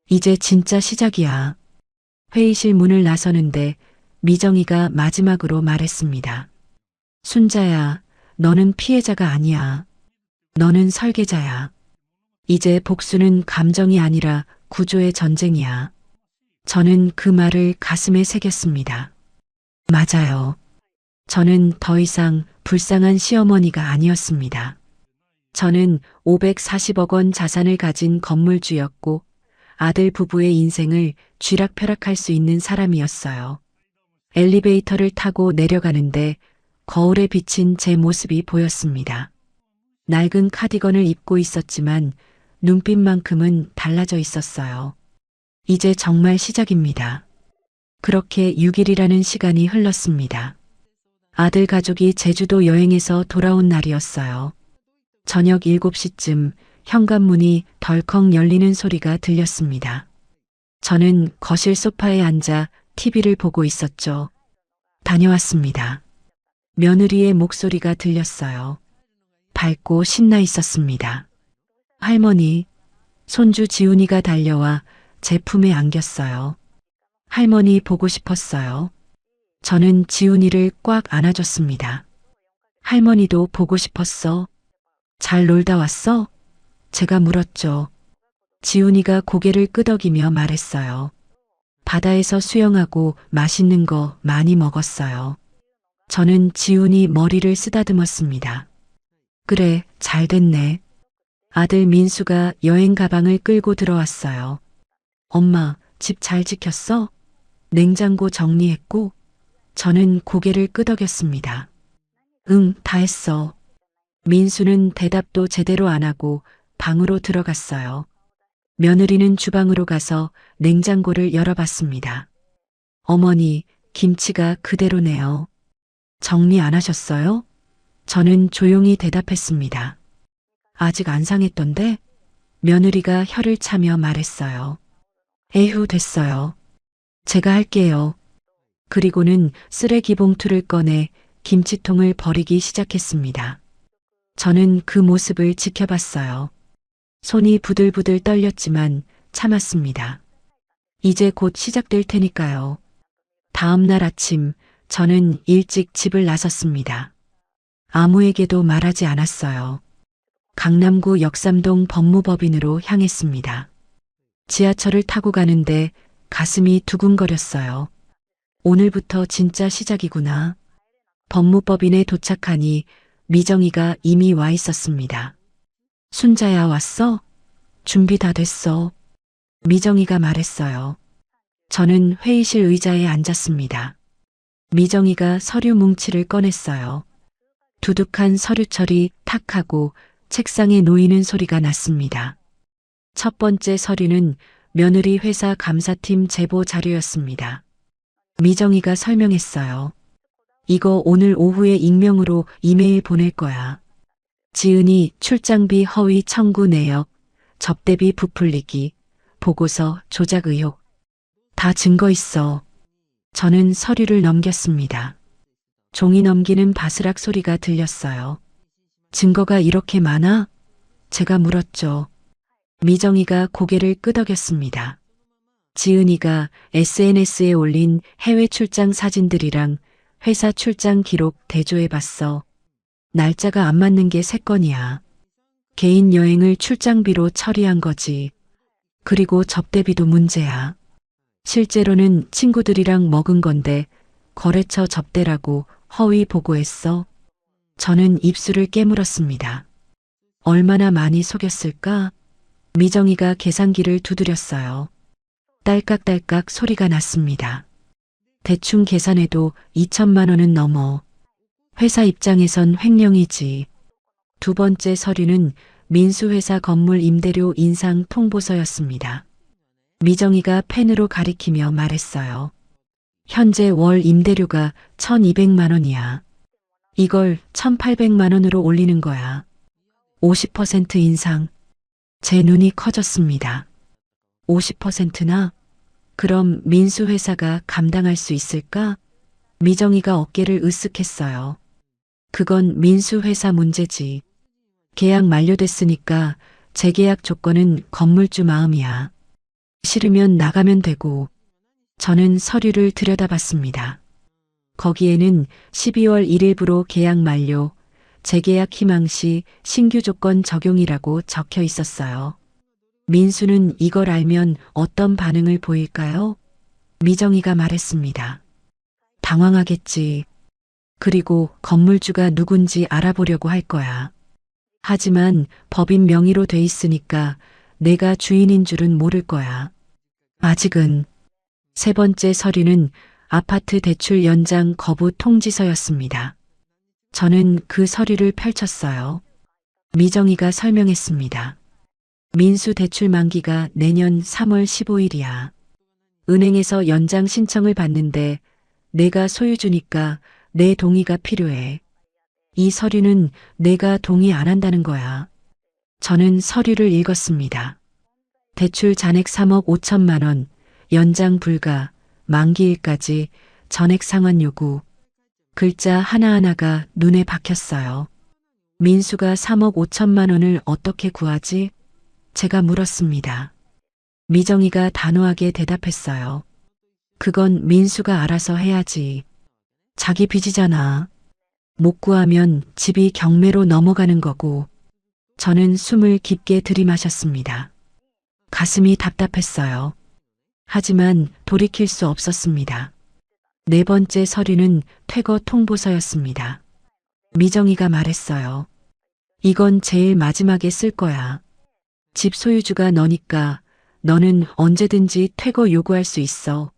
이제 진짜 시작이야. 회의실 문을 나서는데 미정이가 마지막으로 말했습니다. 순자야, 너는 피해자가 아니야. 너는 설계자야. 이제 복수는 감정이 아니라 구조의 전쟁이야. 저는 그 말을 가슴에 새겼습니다. 맞아요. 저는 더 이상 불쌍한 시어머니가 아니었습니다. 저는 540억 원 자산을 가진 건물주였고 아들 부부의 인생을 쥐락펴락할 수 있는 사람이었어요. 엘리베이터를 타고 내려가는데 거울에 비친 제 모습이 보였습니다. 낡은 카디건을 입고 있었지만 눈빛만큼은 달라져 있었어요. 이제 정말 시작입니다. 그렇게 6일이라는 시간이 흘렀습니다. 아들 가족이 제주도 여행에서 돌아온 날이었어요. 저녁 7시쯤 현관문이 덜컥 열리는 소리가 들렸습니다. 저는 거실 소파에 앉아 TV를 보고 있었죠. 다녀왔습니다. 며느리의 목소리가 들렸어요. 밝고 신나 있었습니다. 할머니, 손주 지훈이가 달려와 제 품에 안겼어요. 할머니 보고 싶었어요. 저는 지훈이를 꽉 안아줬습니다. 할머니도 보고 싶었어. 잘 놀다 왔어? 제가 물었죠. 지훈이가 고개를 끄덕이며 말했어요. 바다에서 수영하고 맛있는 거 많이 먹었어요. 저는 지훈이 머리를 쓰다듬었습니다. 그래, 잘 됐네. 아들 민수가 여행 가방을 끌고 들어왔어요. 엄마, 집 잘 지켰어? 냉장고 정리했고? 저는 고개를 끄덕였습니다. 응, 다 했어. 민수는 대답도 제대로 안 하고 방으로 들어갔어요. 며느리는 주방으로 가서 냉장고를 열어봤습니다. 어머니, 김치가 그대로네요. 정리 안 하셨어요? 저는 조용히 대답했습니다. 아직 안 상했던데? 며느리가 혀를 차며 말했어요. 에휴, 됐어요. 제가 할게요. 그리고는 쓰레기 봉투를 꺼내 김치통을 버리기 시작했습니다. 저는 그 모습을 지켜봤어요. 손이 부들부들 떨렸지만 참았습니다. 이제 곧 시작될 테니까요. 다음 날 아침 저는 일찍 집을 나섰습니다. 아무에게도 말하지 않았어요. 강남구 역삼동 법무법인으로 향했습니다. 지하철을 타고 가는데 가슴이 두근거렸어요. 오늘부터 진짜 시작이구나. 법무법인에 도착하니 미정이가 이미 와 있었습니다. 순자야, 왔어? 준비 다 됐어. 미정이가 말했어요. 저는 회의실 의자에 앉았습니다. 미정이가 서류 뭉치를 꺼냈어요. 두둑한 서류철이 탁 하고 책상에 놓이는 소리가 났습니다. 첫 번째 서류는 며느리 회사 감사팀 제보 자료였습니다. 미정이가 설명했어요. 이거 오늘 오후에 익명으로 이메일 보낼 거야. 지은이 출장비 허위 청구 내역, 접대비 부풀리기, 보고서 조작 의혹. 다 증거 있어. 저는 서류를 넘겼습니다. 종이 넘기는 바스락 소리가 들렸어요. 증거가 이렇게 많아? 제가 물었죠. 미정이가 고개를 끄덕였습니다. 지은이가 SNS에 올린 해외 출장 사진들이랑 회사 출장 기록 대조해봤어. 날짜가 안 맞는 게 3건이야. 개인 여행을 출장비로 처리한 거지. 그리고 접대비도 문제야. 실제로는 친구들이랑 먹은 건데 거래처 접대라고 허위 보고했어. 저는 입술을 깨물었습니다. 얼마나 많이 속였을까? 미정이가 계산기를 두드렸어요. 딸깍딸깍 소리가 났습니다. 대충 계산해도 2천만 원은 넘어. 회사 입장에선 횡령이지. 두 번째 서류는 민수회사 건물 임대료 인상 통보서였습니다. 미정이가 펜으로 가리키며 말했어요. 현재 월 임대료가 1,200만 원이야. 이걸 1,800만 원으로 올리는 거야. 50% 인상. 제 눈이 커졌습니다. 50%나? 그럼 민수회사가 감당할 수 있을까? 미정이가 어깨를 으쓱했어요. 그건 민수회사 문제지. 계약 만료됐으니까 재계약 조건은 건물주 마음이야. 싫으면 나가면 되고. 저는 서류를 들여다봤습니다. 거기에는 12월 1일부로 계약 만료, 재계약 희망 시 신규 조건 적용이라고 적혀 있었어요. 민수는 이걸 알면 어떤 반응을 보일까요? 미정이가 말했습니다. 당황하겠지. 그리고 건물주가 누군지 알아보려고 할 거야. 하지만 법인 명의로 돼 있으니까 내가 주인인 줄은 모를 거야. 아직은. 세 번째 서류는 아파트 대출 연장 거부 통지서였습니다. 저는 그 서류를 펼쳤어요. 미정이가 설명했습니다. 민수 대출 만기가 내년 3월 15일이야. 은행에서 연장 신청을 받는데 내가 소유주니까 내 동의가 필요해. 이 서류는 내가 동의 안 한다는 거야. 저는 서류를 읽었습니다. 대출 잔액 3억 5천만 원, 연장 불가, 만기일까지 전액 상환 요구. 글자 하나하나가 눈에 박혔어요. 민수가 3억 5천만 원을 어떻게 구하지? 제가 물었습니다. 미정이가 단호하게 대답했어요. 그건 민수가 알아서 해야지. 자기 빚이잖아. 못 구하면 집이 경매로 넘어가는 거고. 저는 숨을 깊게 들이마셨습니다. 가슴이 답답했어요. 하지만 돌이킬 수 없었습니다. 네 번째 서류는 퇴거 통보서였습니다. 미정이가 말했어요. 이건 제일 마지막에 쓸 거야. 집 소유주가 너니까 너는 언제든지 퇴거 요구할 수 있어.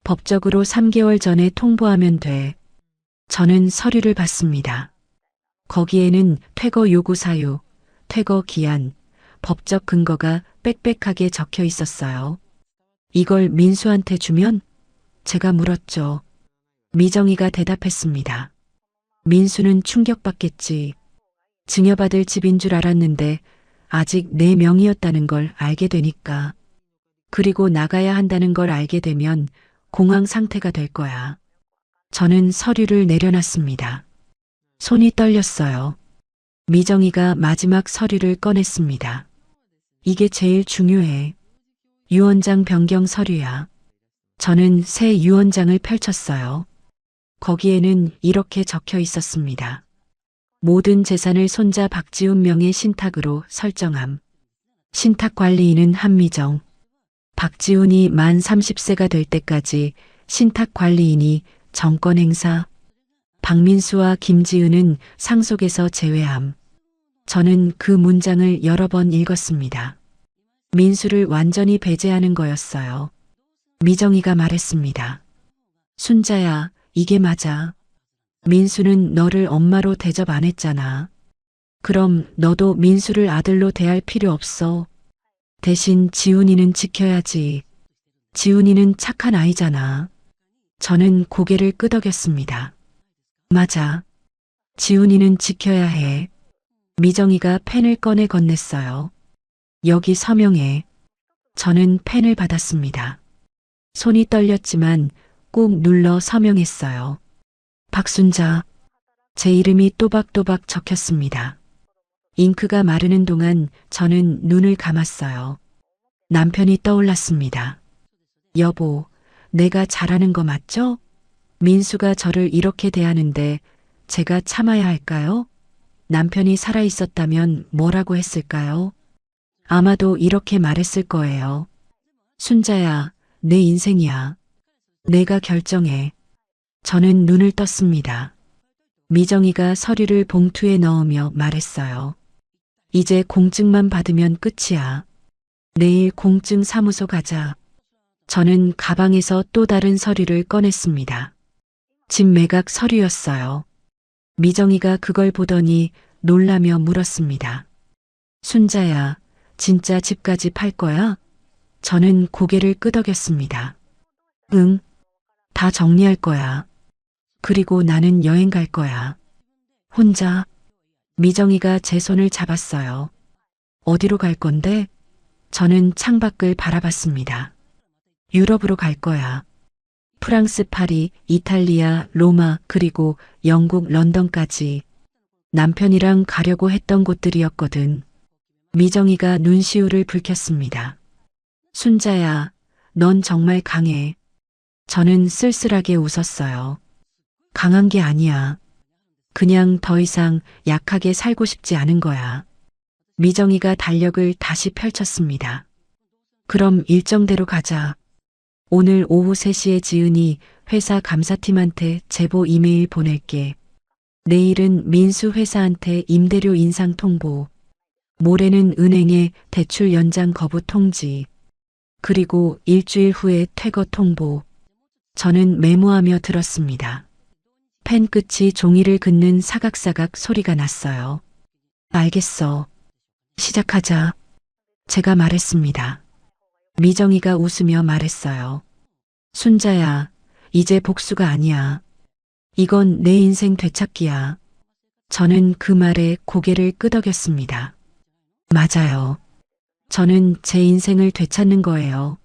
법적으로 3개월 전에 통보하면 돼. 저는 서류를 받습니다. 거기에는 퇴거 요구 사유, 퇴거 기한, 법적 근거가 빽빽하게 적혀 있었어요. 이걸 민수한테 주면? 제가 물었죠. 미정이가 대답했습니다. 민수는 충격받겠지. 증여받을 집인 줄 알았는데 아직 내 명의였다는 걸 알게 되니까. 그리고 나가야 한다는 걸 알게 되면 공황 상태가 될 거야. 저는 서류를 내려놨습니다. 손이 떨렸어요. 미정이가 마지막 서류를 꺼냈습니다. 이게 제일 중요해. 유언장 변경 서류야. 저는 새 유언장을 펼쳤어요. 거기에는 이렇게 적혀 있었습니다. 모든 재산을 손자 박지훈 명의 신탁으로 설정함. 신탁관리인은 한미정. 박지훈이 만 30세가 될 때까지 신탁관리인이 정권 행사. 박민수와 김지은은 상속에서 제외함. 저는 그 문장을 여러 번 읽었습니다. 민수를 완전히 배제하는 거였어요. 미정이가 말했습니다. 순자야, 이게 맞아. 민수는 너를 엄마로 대접 안 했잖아. 그럼 너도 민수를 아들로 대할 필요 없어. 대신 지훈이는 지켜야지. 지훈이는 착한 아이잖아. 저는 고개를 끄덕였습니다. 맞아. 지훈이는 지켜야 해. 미정이가 펜을 꺼내 건넸어요. 여기 서명해. 저는 펜을 받았습니다. 손이 떨렸지만 꾹 눌러 서명했어요. 박순자. 제 이름이 또박또박 적혔습니다. 잉크가 마르는 동안 저는 눈을 감았어요. 남편이 떠올랐습니다. 여보, 내가 잘하는 거 맞죠? 민수가 저를 이렇게 대하는데 제가 참아야 할까요? 남편이 살아있었다면 뭐라고 했을까요? 아마도 이렇게 말했을 거예요. 순자야, 내 인생이야. 내가 결정해. 저는 눈을 떴습니다. 미정이가 서류를 봉투에 넣으며 말했어요. 이제 공증만 받으면 끝이야. 내일 공증 사무소 가자. 저는 가방에서 또 다른 서류를 꺼냈습니다. 집 매각 서류였어요. 미정이가 그걸 보더니 놀라며 물었습니다. 순자야, 진짜 집까지 팔 거야? 저는 고개를 끄덕였습니다. 응, 다 정리할 거야. 그리고 나는 여행 갈 거야. 혼자. 미정이가 제 손을 잡았어요. 어디로 갈 건데? 저는 창밖을 바라봤습니다. 유럽으로 갈 거야. 프랑스 파리, 이탈리아, 로마, 그리고 영국 런던까지. 남편이랑 가려고 했던 곳들이었거든. 미정이가 눈시울을 붉혔습니다. 순자야, 넌 정말 강해. 저는 쓸쓸하게 웃었어요. 강한 게 아니야. 그냥 더 이상 약하게 살고 싶지 않은 거야. 미정이가 달력을 다시 펼쳤습니다. 그럼 일정대로 가자. 오늘 오후 3시에 지은이 회사 감사팀한테 제보 이메일 보낼게. 내일은 민수 회사한테 임대료 인상 통보. 모레는 은행에 대출 연장 거부 통지. 그리고 일주일 후에 퇴거 통보. 저는 메모하며 들었습니다. 펜 끝이 종이를 긋는 사각사각 소리가 났어요. 알겠어. 시작하자. 제가 말했습니다. 미정이가 웃으며 말했어요. 순자야, 이제 복수가 아니야. 이건 내 인생 되찾기야. 저는 그 말에 고개를 끄덕였습니다. 맞아요. 저는 제 인생을 되찾는 거예요.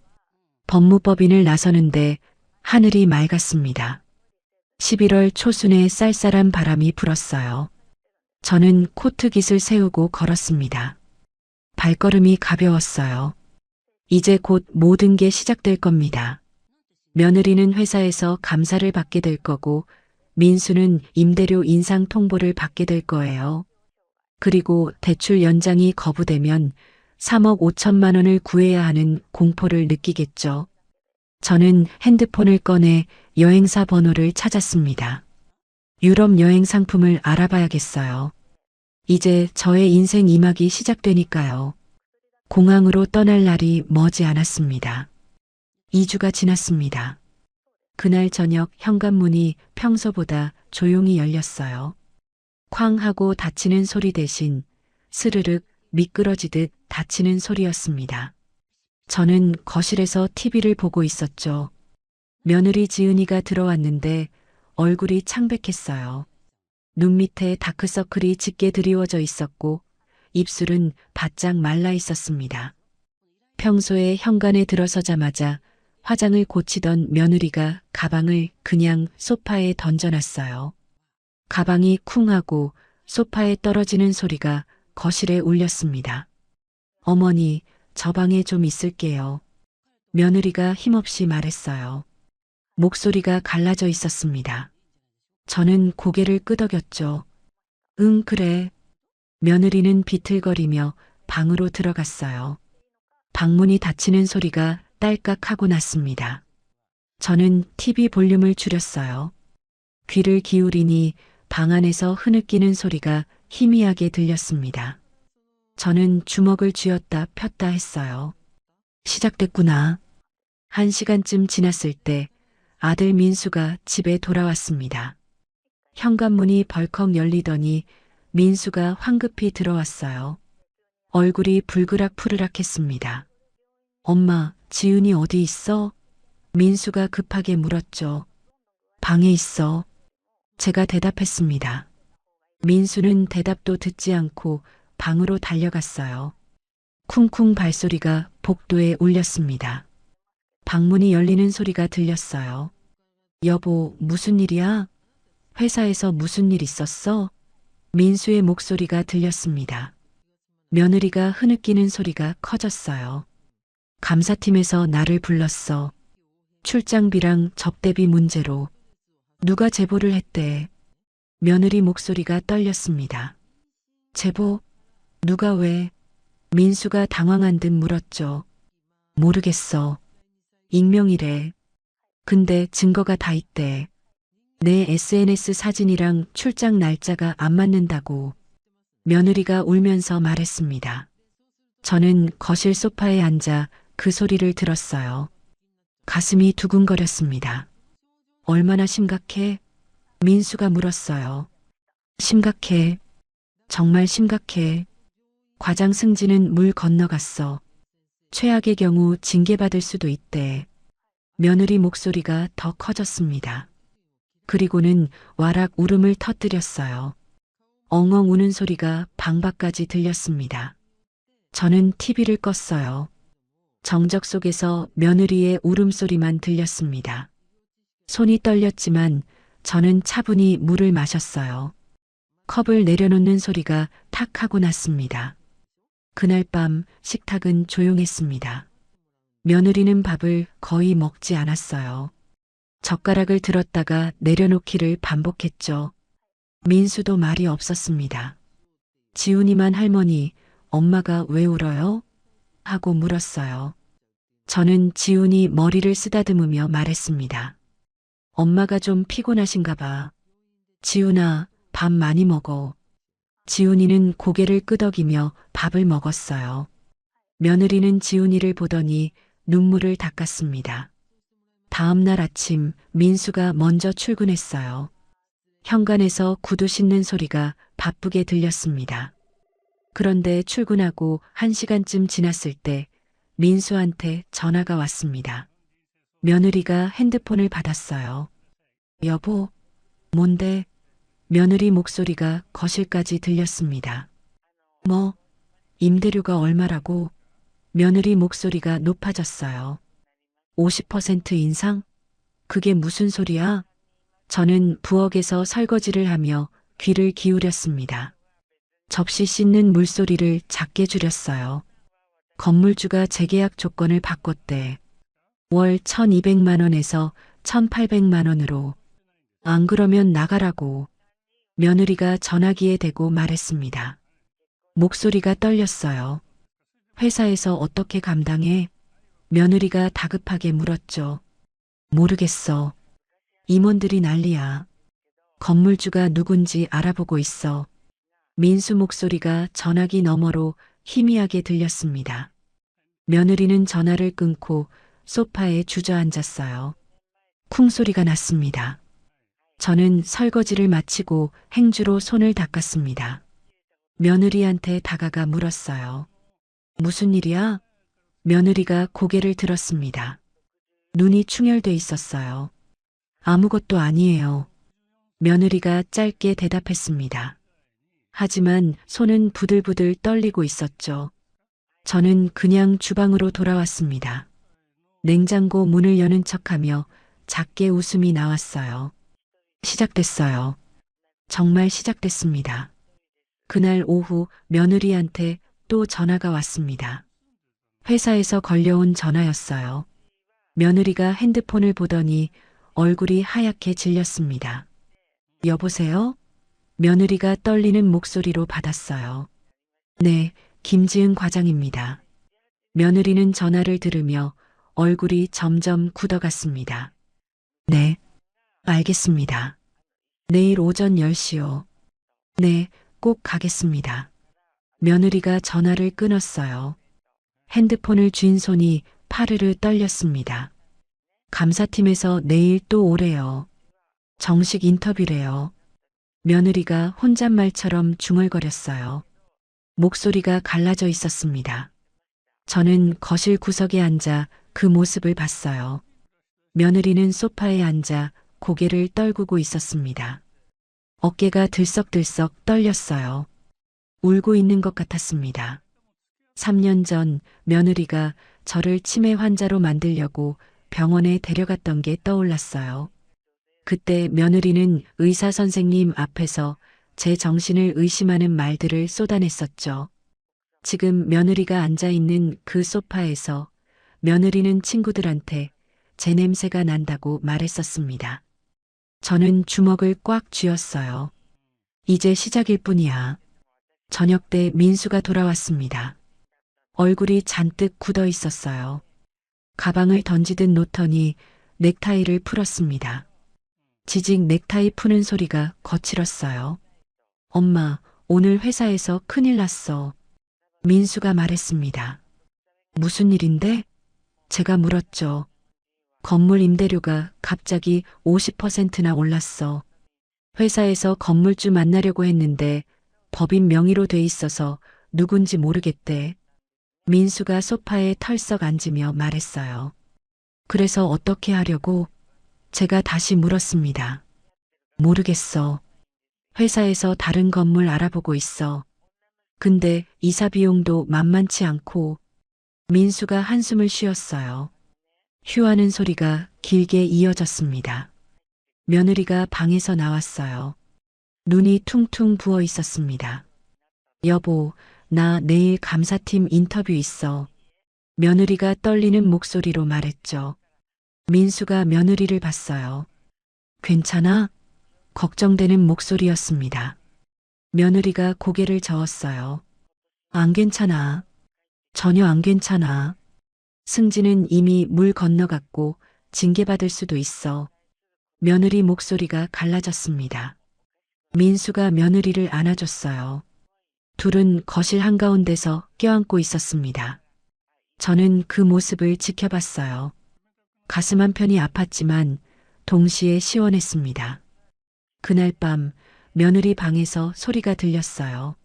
법무법인을 나서는데 하늘이 맑았습니다. 11월 초순에 쌀쌀한 바람이 불었어요. 저는 코트깃을 세우고 걸었습니다. 발걸음이 가벼웠어요. 이제 곧 모든 게 시작될 겁니다. 며느리는 회사에서 감사를 받게 될 거고 민수는 임대료 인상 통보를 받게 될 거예요. 그리고 대출 연장이 거부되면 3억 5천만 원을 구해야 하는 공포를 느끼겠죠. 저는 핸드폰을 꺼내 여행사 번호를 찾았습니다. 유럽 여행 상품을 알아봐야겠어요. 이제 저의 인생 2막이 시작되니까요. 공항으로 떠날 날이 머지 않았습니다. 2주가 지났습니다. 그날 저녁 현관문이 평소보다 조용히 열렸어요. 쾅 하고 닫히는 소리 대신 스르륵 미끄러지듯 닫히는 소리였습니다. 저는 거실에서 TV를 보고 있었죠. 며느리 지은이가 들어왔는데 얼굴이 창백했어요. 눈 밑에 다크서클이 짙게 드리워져 있었고 입술은 바짝 말라 있었습니다. 평소에 현관에 들어서자마자 화장을 고치던 며느리가 가방을 그냥 소파에 던져놨어요. 가방이 쿵 하고 소파에 떨어지는 소리가 거실에 울렸습니다. 어머니, 저 방에 좀 있을게요. 며느리가 힘없이 말했어요. 목소리가 갈라져 있었습니다. 저는 고개를 끄덕였죠. 응, 그래. 며느리는 비틀거리며 방으로 들어갔어요. 방문이 닫히는 소리가 딸깍 하고 났습니다. 저는 TV 볼륨을 줄였어요. 귀를 기울이니 방 안에서 흐느끼는 소리가 희미하게 들렸습니다. 저는 주먹을 쥐었다 폈다 했어요. 시작됐구나. 1시간쯤 지났을 때 아들 민수가 집에 돌아왔습니다. 현관문이 벌컥 열리더니 민수가 황급히 들어왔어요. 얼굴이 불그락푸르락했습니다. 엄마, 지은이 어디 있어? 민수가 급하게 물었죠. 방에 있어. 제가 대답했습니다. 민수는 대답도 듣지 않고 방으로 달려갔어요. 쿵쿵 발소리가 복도에 울렸습니다. 방문이 열리는 소리가 들렸어요. 여보, 무슨 일이야? 회사에서 무슨 일 있었어? 민수의 목소리가 들렸습니다. 며느리가 흐느끼는 소리가 커졌어요. 감사팀에서 나를 불렀어. 출장비랑 접대비 문제로. 누가 제보를 했대. 며느리 목소리가 떨렸습니다. 제보? 누가 왜? 민수가 당황한 듯 물었죠. 모르겠어. 익명이래. 근데 증거가 다 있대. 내 SNS 사진이랑 출장 날짜가 안 맞는다고. 며느리가 울면서 말했습니다. 저는 거실 소파에 앉아 그 소리를 들었어요. 가슴이 두근거렸습니다. 얼마나 심각해? 민수가 물었어요. 심각해. 정말 심각해. 과장 승진은 물 건너갔어. 최악의 경우 징계받을 수도 있대. 며느리 목소리가 더 커졌습니다. 그리고는 와락 울음을 터뜨렸어요. 엉엉 우는 소리가 방 밖까지 들렸습니다. 저는 TV를 껐어요. 정적 속에서 며느리의 울음소리만 들렸습니다. 손이 떨렸지만 저는 차분히 물을 마셨어요. 컵을 내려놓는 소리가 탁 하고 났습니다. 그날 밤 식탁은 조용했습니다. 며느리는 밥을 거의 먹지 않았어요. 젓가락을 들었다가 내려놓기를 반복했죠. 민수도 말이 없었습니다. 지훈이만 할머니, 엄마가 왜 울어요? 하고 물었어요. 저는 지훈이 머리를 쓰다듬으며 말했습니다. 엄마가 좀 피곤하신가 봐. 지훈아, 밥 많이 먹어. 지훈이는 고개를 끄덕이며 밥을 먹었어요. 며느리는 지훈이를 보더니 눈물을 닦았습니다. 다음 날 아침 민수가 먼저 출근했어요. 현관에서 구두 신는 소리가 바쁘게 들렸습니다. 그런데 출근하고 1시간쯤 지났을 때 민수한테 전화가 왔습니다. 며느리가 핸드폰을 받았어요. 여보, 뭔데? 며느리 목소리가 거실까지 들렸습니다. 뭐, 임대료가 얼마라고? 며느리 목소리가 높아졌어요. 50% 인상? 그게 무슨 소리야? 저는 부엌에서 설거지를 하며 귀를 기울였습니다. 접시 씻는 물소리를 작게 줄였어요. 건물주가 재계약 조건을 바꿨대. 월 1,200만 원에서 1,800만 원으로. 안 그러면 나가라고. 며느리가 전화기에 대고 말했습니다. 목소리가 떨렸어요. 회사에서 어떻게 감당해? 며느리가 다급하게 물었죠. 모르겠어. 임원들이 난리야. 건물주가 누군지 알아보고 있어. 민수 목소리가 전화기 너머로 희미하게 들렸습니다. 며느리는 전화를 끊고 소파에 주저앉았어요. 쿵 소리가 났습니다. 저는 설거지를 마치고 행주로 손을 닦았습니다. 며느리한테 다가가 물었어요. 무슨 일이야? 며느리가 고개를 들었습니다. 눈이 충혈돼 있었어요. 아무것도 아니에요. 며느리가 짧게 대답했습니다. 하지만 손은 부들부들 떨리고 있었죠. 저는 그냥 주방으로 돌아왔습니다. 냉장고 문을 여는 척하며 작게 웃음이 나왔어요. 시작됐어요. 정말 시작됐습니다. 그날 오후 며느리한테 또 전화가 왔습니다. 회사에서 걸려온 전화였어요. 며느리가 핸드폰을 보더니 얼굴이 하얗게 질렸습니다. 여보세요? 며느리가 떨리는 목소리로 받았어요. 네, 김지은 과장입니다. 며느리는 전화를 들으며 얼굴이 점점 굳어갔습니다. 네, 알겠습니다. 내일 오전 10시요. 네, 꼭 가겠습니다. 며느리가 전화를 끊었어요. 핸드폰을 쥔 손이 파르르 떨렸습니다. 감사팀에서 내일 또 오래요. 정식 인터뷰래요. 며느리가 혼잣말처럼 중얼거렸어요. 목소리가 갈라져 있었습니다. 저는 거실 구석에 앉아 그 모습을 봤어요. 며느리는 소파에 앉아 고개를 떨구고 있었습니다. 어깨가 들썩들썩 떨렸어요. 울고 있는 것 같았습니다. 3년 전 며느리가 저를 치매 환자로 만들려고 병원에 데려갔던 게 떠올랐어요. 그때 며느리는 의사 선생님 앞에서 제 정신을 의심하는 말들을 쏟아냈었죠. 지금 며느리가 앉아있는 그 소파에서 며느리는 친구들한테 제 냄새가 난다고 말했었습니다. 저는 주먹을 꽉 쥐었어요. 이제 시작일 뿐이야. 저녁 때 민수가 돌아왔습니다. 얼굴이 잔뜩 굳어 있었어요. 가방을 던지듯 놓더니 넥타이를 풀었습니다. 지직 넥타이 푸는 소리가 거칠었어요. 엄마, 오늘 회사에서 큰일 났어. 민수가 말했습니다. 무슨 일인데? 제가 물었죠. 건물 임대료가 갑자기 50%나 올랐어. 회사에서 건물주 만나려고 했는데 법인 명의로 돼 있어서 누군지 모르겠대. 민수가 소파에 털썩 앉으며 말했어요. 그래서 어떻게 하려고? 제가 다시 물었습니다. 모르겠어. 회사에서 다른 건물 알아보고 있어. 근데 이사 비용도 만만치 않고. 민수가 한숨을 쉬었어요. 휴하는 소리가 길게 이어졌습니다. 며느리가 방에서 나왔어요. 눈이 퉁퉁 부어 있었습니다. 여보, 나 내일 감사팀 인터뷰 있어. 며느리가 떨리는 목소리로 말했죠. 민수가 며느리를 봤어요. 괜찮아? 걱정되는 목소리였습니다. 며느리가 고개를 저었어요. 안 괜찮아. 전혀 안 괜찮아. 승진은 이미 물 건너갔고 징계받을 수도 있어. 며느리 목소리가 갈라졌습니다. 민수가 며느리를 안아줬어요. 둘은 거실 한가운데서 껴안고 있었습니다. 저는 그 모습을 지켜봤어요. 가슴 한편이 아팠지만 동시에 시원했습니다. 그날 밤 며느리 방에서 소리가 들렸어요.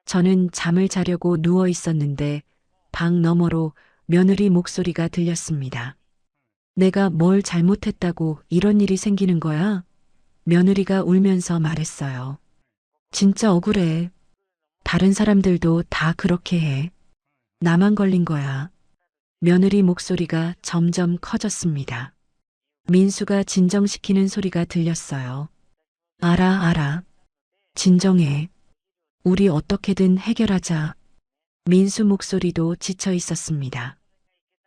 저는 잠을 자려고 누워 있었는데 방 너머로 며느리 목소리가 들렸습니다. 내가 뭘 잘못했다고 이런 일이 생기는 거야? 며느리가 울면서 말했어요. 진짜 억울해. 다른 사람들도 다 그렇게 해. 나만 걸린 거야. 며느리 목소리가 점점 커졌습니다. 민수가 진정시키는 소리가 들렸어요. 알아. 진정해. 우리 어떻게든 해결하자. 민수 목소리도 지쳐 있었습니다.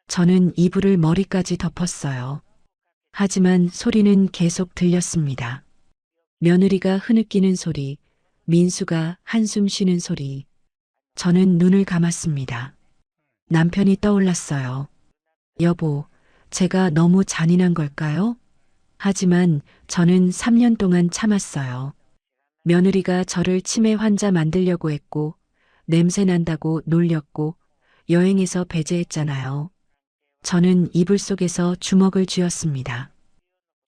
저는 이불을 머리까지 덮었어요. 하지만 소리는 계속 들렸습니다. 며느리가 흐느끼는 소리, 민수가 한숨 쉬는 소리. 저는 눈을 감았습니다. 남편이 떠올랐어요. 여보, 제가 너무 잔인한 걸까요? 하지만 저는 3년 동안 참았어요. 며느리가 저를 치매 환자 만들려고 했고, 냄새 난다고 놀렸고, 여행에서 배제했잖아요. 저는 이불 속에서 주먹을 쥐었습니다.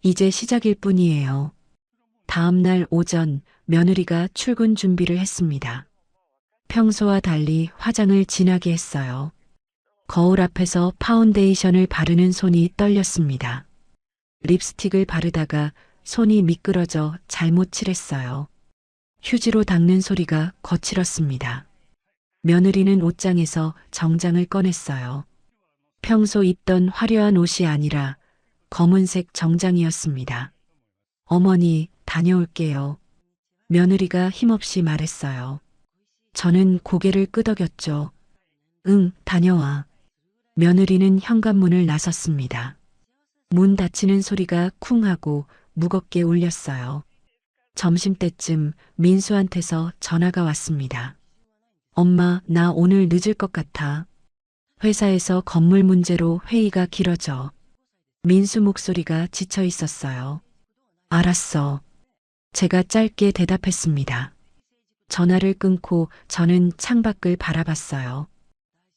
이제 시작일 뿐이에요. 다음 날 오전 며느리가 출근 준비를 했습니다. 평소와 달리 화장을 진하게 했어요. 거울 앞에서 파운데이션을 바르는 손이 떨렸습니다. 립스틱을 바르다가 손이 미끄러져 잘못 칠했어요. 휴지로 닦는 소리가 거칠었습니다. 며느리는 옷장에서 정장을 꺼냈어요. 평소 입던 화려한 옷이 아니라 검은색 정장이었습니다. 어머니, 다녀올게요. 며느리가 힘없이 말했어요. 저는 고개를 끄덕였죠. 응, 다녀와. 며느리는 현관문을 나섰습니다. 문 닫히는 소리가 쿵 하고 무겁게 울렸어요. 점심때쯤 민수한테서 전화가 왔습니다. 엄마, 나 오늘 늦을 것 같아. 회사에서 건물 문제로 회의가 길어져. 민수 목소리가 지쳐 있었어요. 알았어. 제가 짧게 대답했습니다. 전화를 끊고 저는 창밖을 바라봤어요.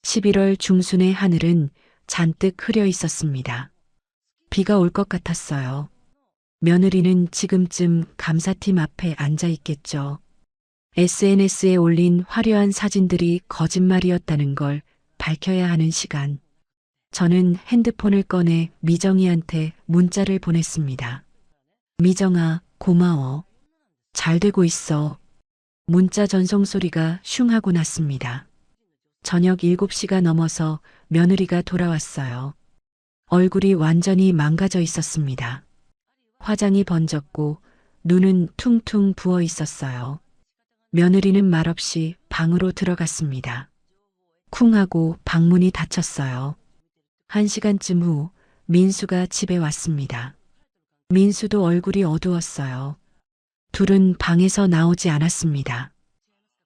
11월 중순의 하늘은 잔뜩 흐려 있었습니다. 비가 올 것 같았어요. 며느리는 지금쯤 감사팀 앞에 앉아 있겠죠. SNS에 올린 화려한 사진들이 거짓말이었다는 걸 밝혀야 하는 시간. 저는 핸드폰을 꺼내 미정이한테 문자를 보냈습니다. 미정아, 고마워. 잘 되고 있어. 문자 전송 소리가 슝 하고 났습니다. 저녁 7시가 넘어서 며느리가 돌아왔어요. 얼굴이 완전히 망가져 있었습니다. 화장이 번졌고 눈은 퉁퉁 부어 있었어요. 며느리는 말없이 방으로 들어갔습니다. 쿵 하고 방문이 닫혔어요. 1시간쯤 후 민수가 집에 왔습니다. 민수도 얼굴이 어두웠어요. 둘은 방에서 나오지 않았습니다.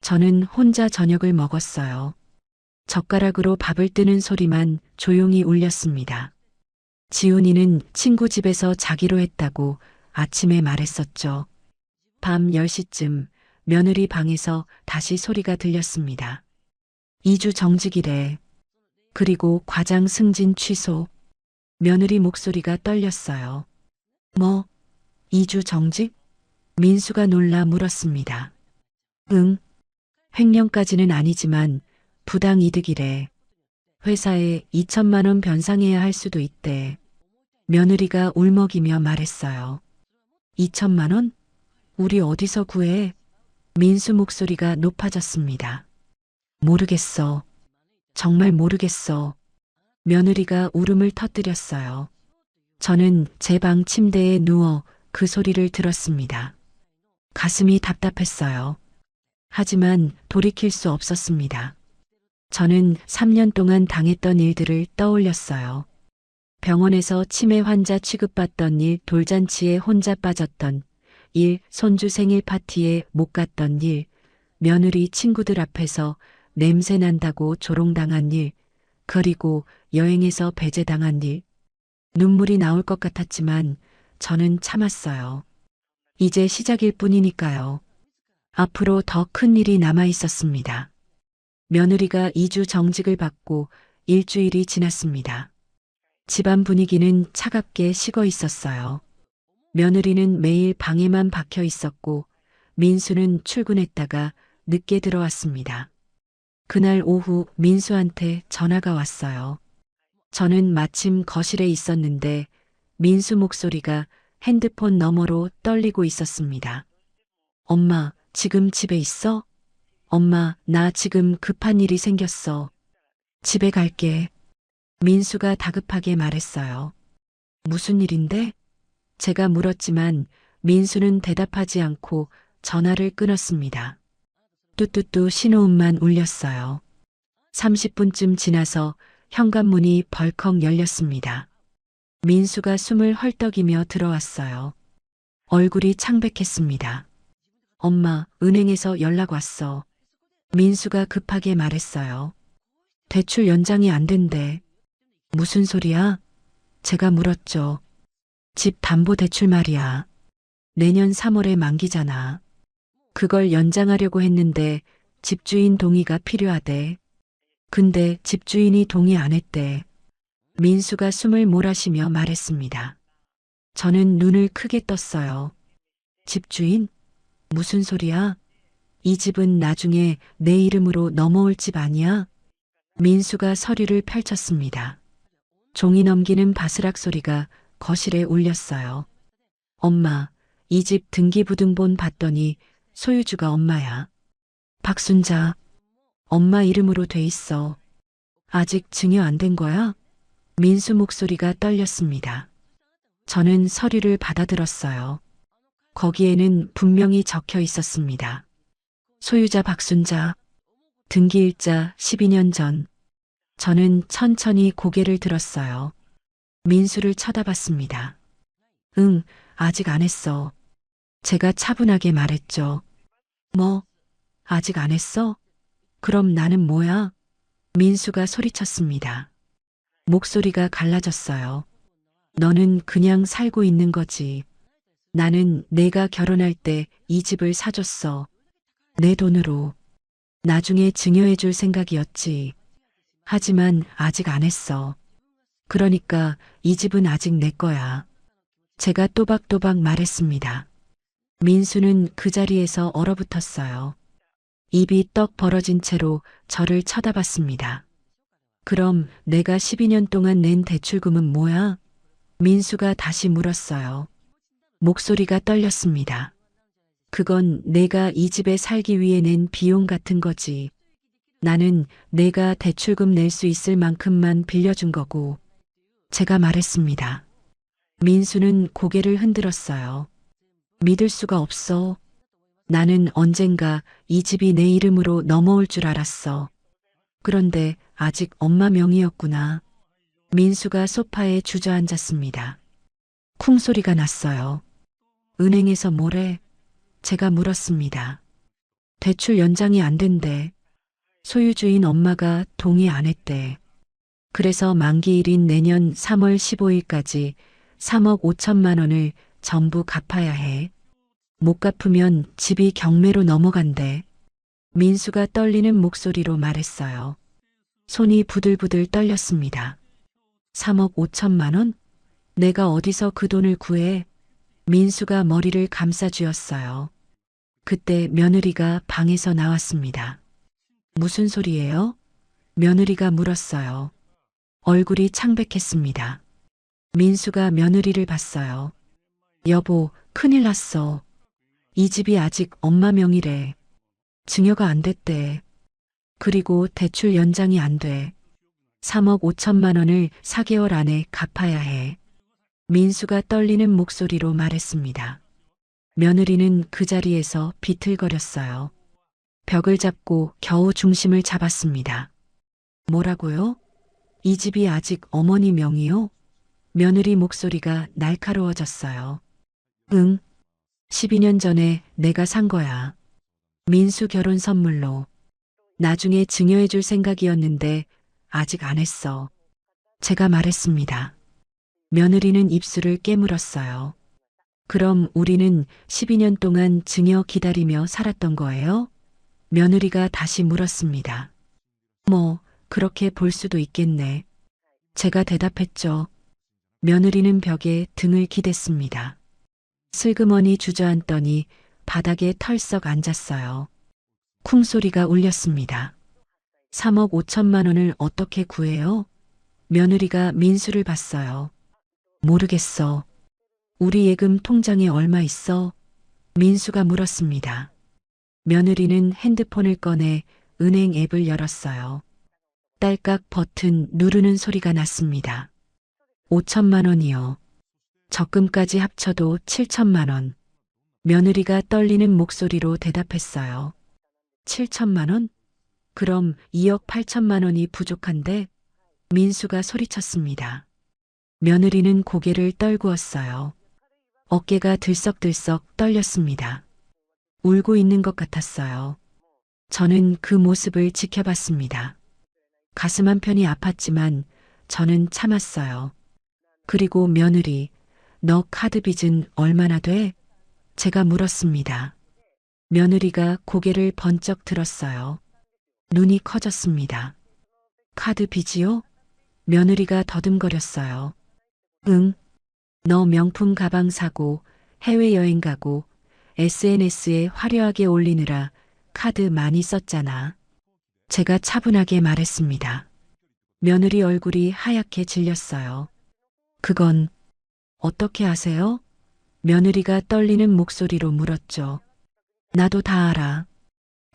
저는 혼자 저녁을 먹었어요. 젓가락으로 밥을 뜨는 소리만 조용히 울렸습니다. 지훈이는 친구 집에서 자기로 했다고 아침에 말했었죠. 밤 10시쯤 며느리 방에서 다시 소리가 들렸습니다. 2주 정직이래. 그리고 과장 승진 취소. 며느리 목소리가 떨렸어요. 뭐? 2주 정직? 민수가 놀라 물었습니다. 응. 횡령까지는 아니지만 부당 이득이래. 회사에 2천만 원 변상해야 할 수도 있대. 며느리가 울먹이며 말했어요. 2천만 원? 우리 어디서 구해? 민수 목소리가 높아졌습니다. 모르겠어. 정말 모르겠어. 며느리가 울음을 터뜨렸어요. 저는 제 방 침대에 누워 그 소리를 들었습니다. 가슴이 답답했어요. 하지만 돌이킬 수 없었습니다. 저는 3년 동안 당했던 일들을 떠올렸어요. 병원에서 치매 환자 취급받던 일, 돌잔치에 혼자 빠졌던 일, 손주 생일 파티에 못 갔던 일, 며느리 친구들 앞에서 냄새 난다고 조롱당한 일, 그리고 여행에서 배제당한 일. 눈물이 나올 것 같았지만 저는 참았어요. 이제 시작일 뿐이니까요. 앞으로 더 큰 일이 남아 있었습니다. 며느리가 2주 정직을 받고 일주일이 지났습니다. 집안 분위기는 차갑게 식어 있었어요. 며느리는 매일 방에만 박혀 있었고 민수는 출근했다가 늦게 들어왔습니다. 그날 오후 민수한테 전화가 왔어요. 저는 마침 거실에 있었는데 민수 목소리가 핸드폰 너머로 떨리고 있었습니다. 엄마, 지금 집에 있어? 엄마, 나 지금 급한 일이 생겼어. 집에 갈게. 민수가 다급하게 말했어요. 무슨 일인데? 제가 물었지만 민수는 대답하지 않고 전화를 끊었습니다. 뚜뚜뚜 신호음만 울렸어요. 30분쯤 지나서 현관문이 벌컥 열렸습니다. 민수가 숨을 헐떡이며 들어왔어요. 얼굴이 창백했습니다. 엄마, 은행에서 연락 왔어. 민수가 급하게 말했어요. 대출 연장이 안 된대. 무슨 소리야? 제가 물었죠. 집 담보대출 말이야. 내년 3월에 만기잖아. 그걸 연장하려고 했는데 집주인 동의가 필요하대. 근데 집주인이 동의 안 했대. 민수가 숨을 몰아쉬며 말했습니다. 저는 눈을 크게 떴어요. 집주인? 무슨 소리야? 이 집은 나중에 내 이름으로 넘어올 집 아니야? 민수가 서류를 펼쳤습니다. 종이 넘기는 바스락 소리가 거실에 울렸어요. 엄마, 이 집 등기부등본 봤더니 소유주가 엄마야. 박순자, 엄마 이름으로 돼 있어. 아직 증여 안 된 거야? 민수 목소리가 떨렸습니다. 저는 서류를 받아들었어요. 거기에는 분명히 적혀 있었습니다. 소유자 박순자, 등기일자 12년 전. 저는 천천히 고개를 들었어요. 민수를 쳐다봤습니다. 응, 아직 안 했어. 제가 차분하게 말했죠. 뭐, 아직 안 했어? 그럼 나는 뭐야? 민수가 소리쳤습니다. 목소리가 갈라졌어요. 너는 그냥 살고 있는 거지. 나는 내가 결혼할 때 이 집을 사줬어. 내 돈으로. 나중에 증여해 줄 생각이었지. 하지만 아직 안 했어. 그러니까 이 집은 아직 내 거야. 제가 또박또박 말했습니다. 민수는 그 자리에서 얼어붙었어요. 입이 떡 벌어진 채로 저를 쳐다봤습니다. 그럼 내가 12년 동안 낸 대출금은 뭐야? 민수가 다시 물었어요. 목소리가 떨렸습니다. 그건 내가 이 집에 살기 위해 낸 비용 같은 거지. 나는 내가 대출금 낼 수 있을 만큼만 빌려준 거고. 제가 말했습니다. 민수는 고개를 흔들었어요. 믿을 수가 없어. 나는 언젠가 이 집이 내 이름으로 넘어올 줄 알았어. 그런데 아직 엄마 명의였구나. 민수가 소파에 주저앉았습니다. 쿵 소리가 났어요. 은행에서 뭐래? 제가 물었습니다. 대출 연장이 안 된대. 소유주인 엄마가 동의 안 했대. 그래서 만기일인 내년 3월 15일까지 3억 5천만 원을 전부 갚아야 해. 못 갚으면 집이 경매로 넘어간대. 민수가 떨리는 목소리로 말했어요. 손이 부들부들 떨렸습니다. 3억 5천만 원? 내가 어디서 그 돈을 구해? 민수가 머리를 감싸쥐었어요. 그때 며느리가 방에서 나왔습니다. 무슨 소리예요? 며느리가 물었어요. 얼굴이 창백했습니다. 민수가 며느리를 봤어요. 여보, 큰일 났어. 이 집이 아직 엄마 명의래. 증여가 안 됐대. 그리고 대출 연장이 안 돼. 3억 5천만 원을 4개월 안에 갚아야 해. 민수가 떨리는 목소리로 말했습니다. 며느리는 그 자리에서 비틀거렸어요. 벽을 잡고 겨우 중심을 잡았습니다. 뭐라고요? 이 집이 아직 어머니 명의요? 며느리 목소리가 날카로워졌어요. 응, 12년 전에 내가 산 거야. 민수 결혼 선물로. 나중에 증여해줄 생각이었는데 아직 안 했어. 제가 말했습니다. 며느리는 입술을 깨물었어요. 그럼 우리는 12년 동안 증여 기다리며 살았던 거예요? 며느리가 다시 물었습니다. 뭐, 그렇게 볼 수도 있겠네. 제가 대답했죠. 며느리는 벽에 등을 기댔습니다. 슬그머니 주저앉더니 바닥에 털썩 앉았어요. 쿵 소리가 울렸습니다. 3억 5천만 원을 어떻게 구해요? 며느리가 민수를 봤어요. 모르겠어. 우리 예금 통장에 얼마 있어? 민수가 물었습니다. 며느리는 핸드폰을 꺼내 은행 앱을 열었어요. 딸깍 버튼 누르는 소리가 났습니다. 5천만 원이요. 적금까지 합쳐도 7천만 원. 며느리가 떨리는 목소리로 대답했어요. 7천만 원? 그럼 2억 8천만 원이 부족한데? 민수가 소리쳤습니다. 며느리는 고개를 떨구었어요. 어깨가 들썩들썩 떨렸습니다. 울고 있는 것 같았어요. 저는 그 모습을 지켜봤습니다. 가슴 한편이 아팠지만 저는 참았어요. 그리고 며느리, 너 카드 빚은 얼마나 돼? 제가 물었습니다. 며느리가 고개를 번쩍 들었어요. 눈이 커졌습니다. 카드 빚이요? 며느리가 더듬거렸어요. 응. 너 명품 가방 사고 해외여행 가고 SNS에 화려하게 올리느라 카드 많이 썼잖아. 제가 차분하게 말했습니다. 며느리 얼굴이 하얗게 질렸어요. 그건 어떻게 아세요? 며느리가 떨리는 목소리로 물었죠. 나도 다 알아.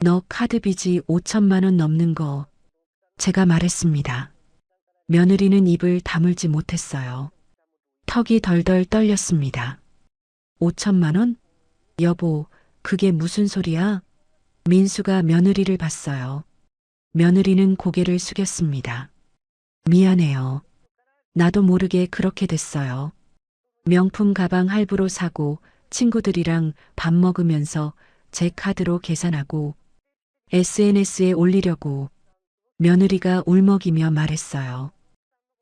너 카드 빚이 5천만 원 넘는 거. 제가 말했습니다. 며느리는 입을 다물지 못했어요. 턱이 덜덜 떨렸습니다. 5천만 원? 여보, 그게 무슨 소리야? 민수가 며느리를 봤어요. 며느리는 고개를 숙였습니다. 미안해요. 나도 모르게 그렇게 됐어요. 명품 가방 할부로 사고 친구들이랑 밥 먹으면서 제 카드로 계산하고 SNS에 올리려고. 며느리가 울먹이며 말했어요.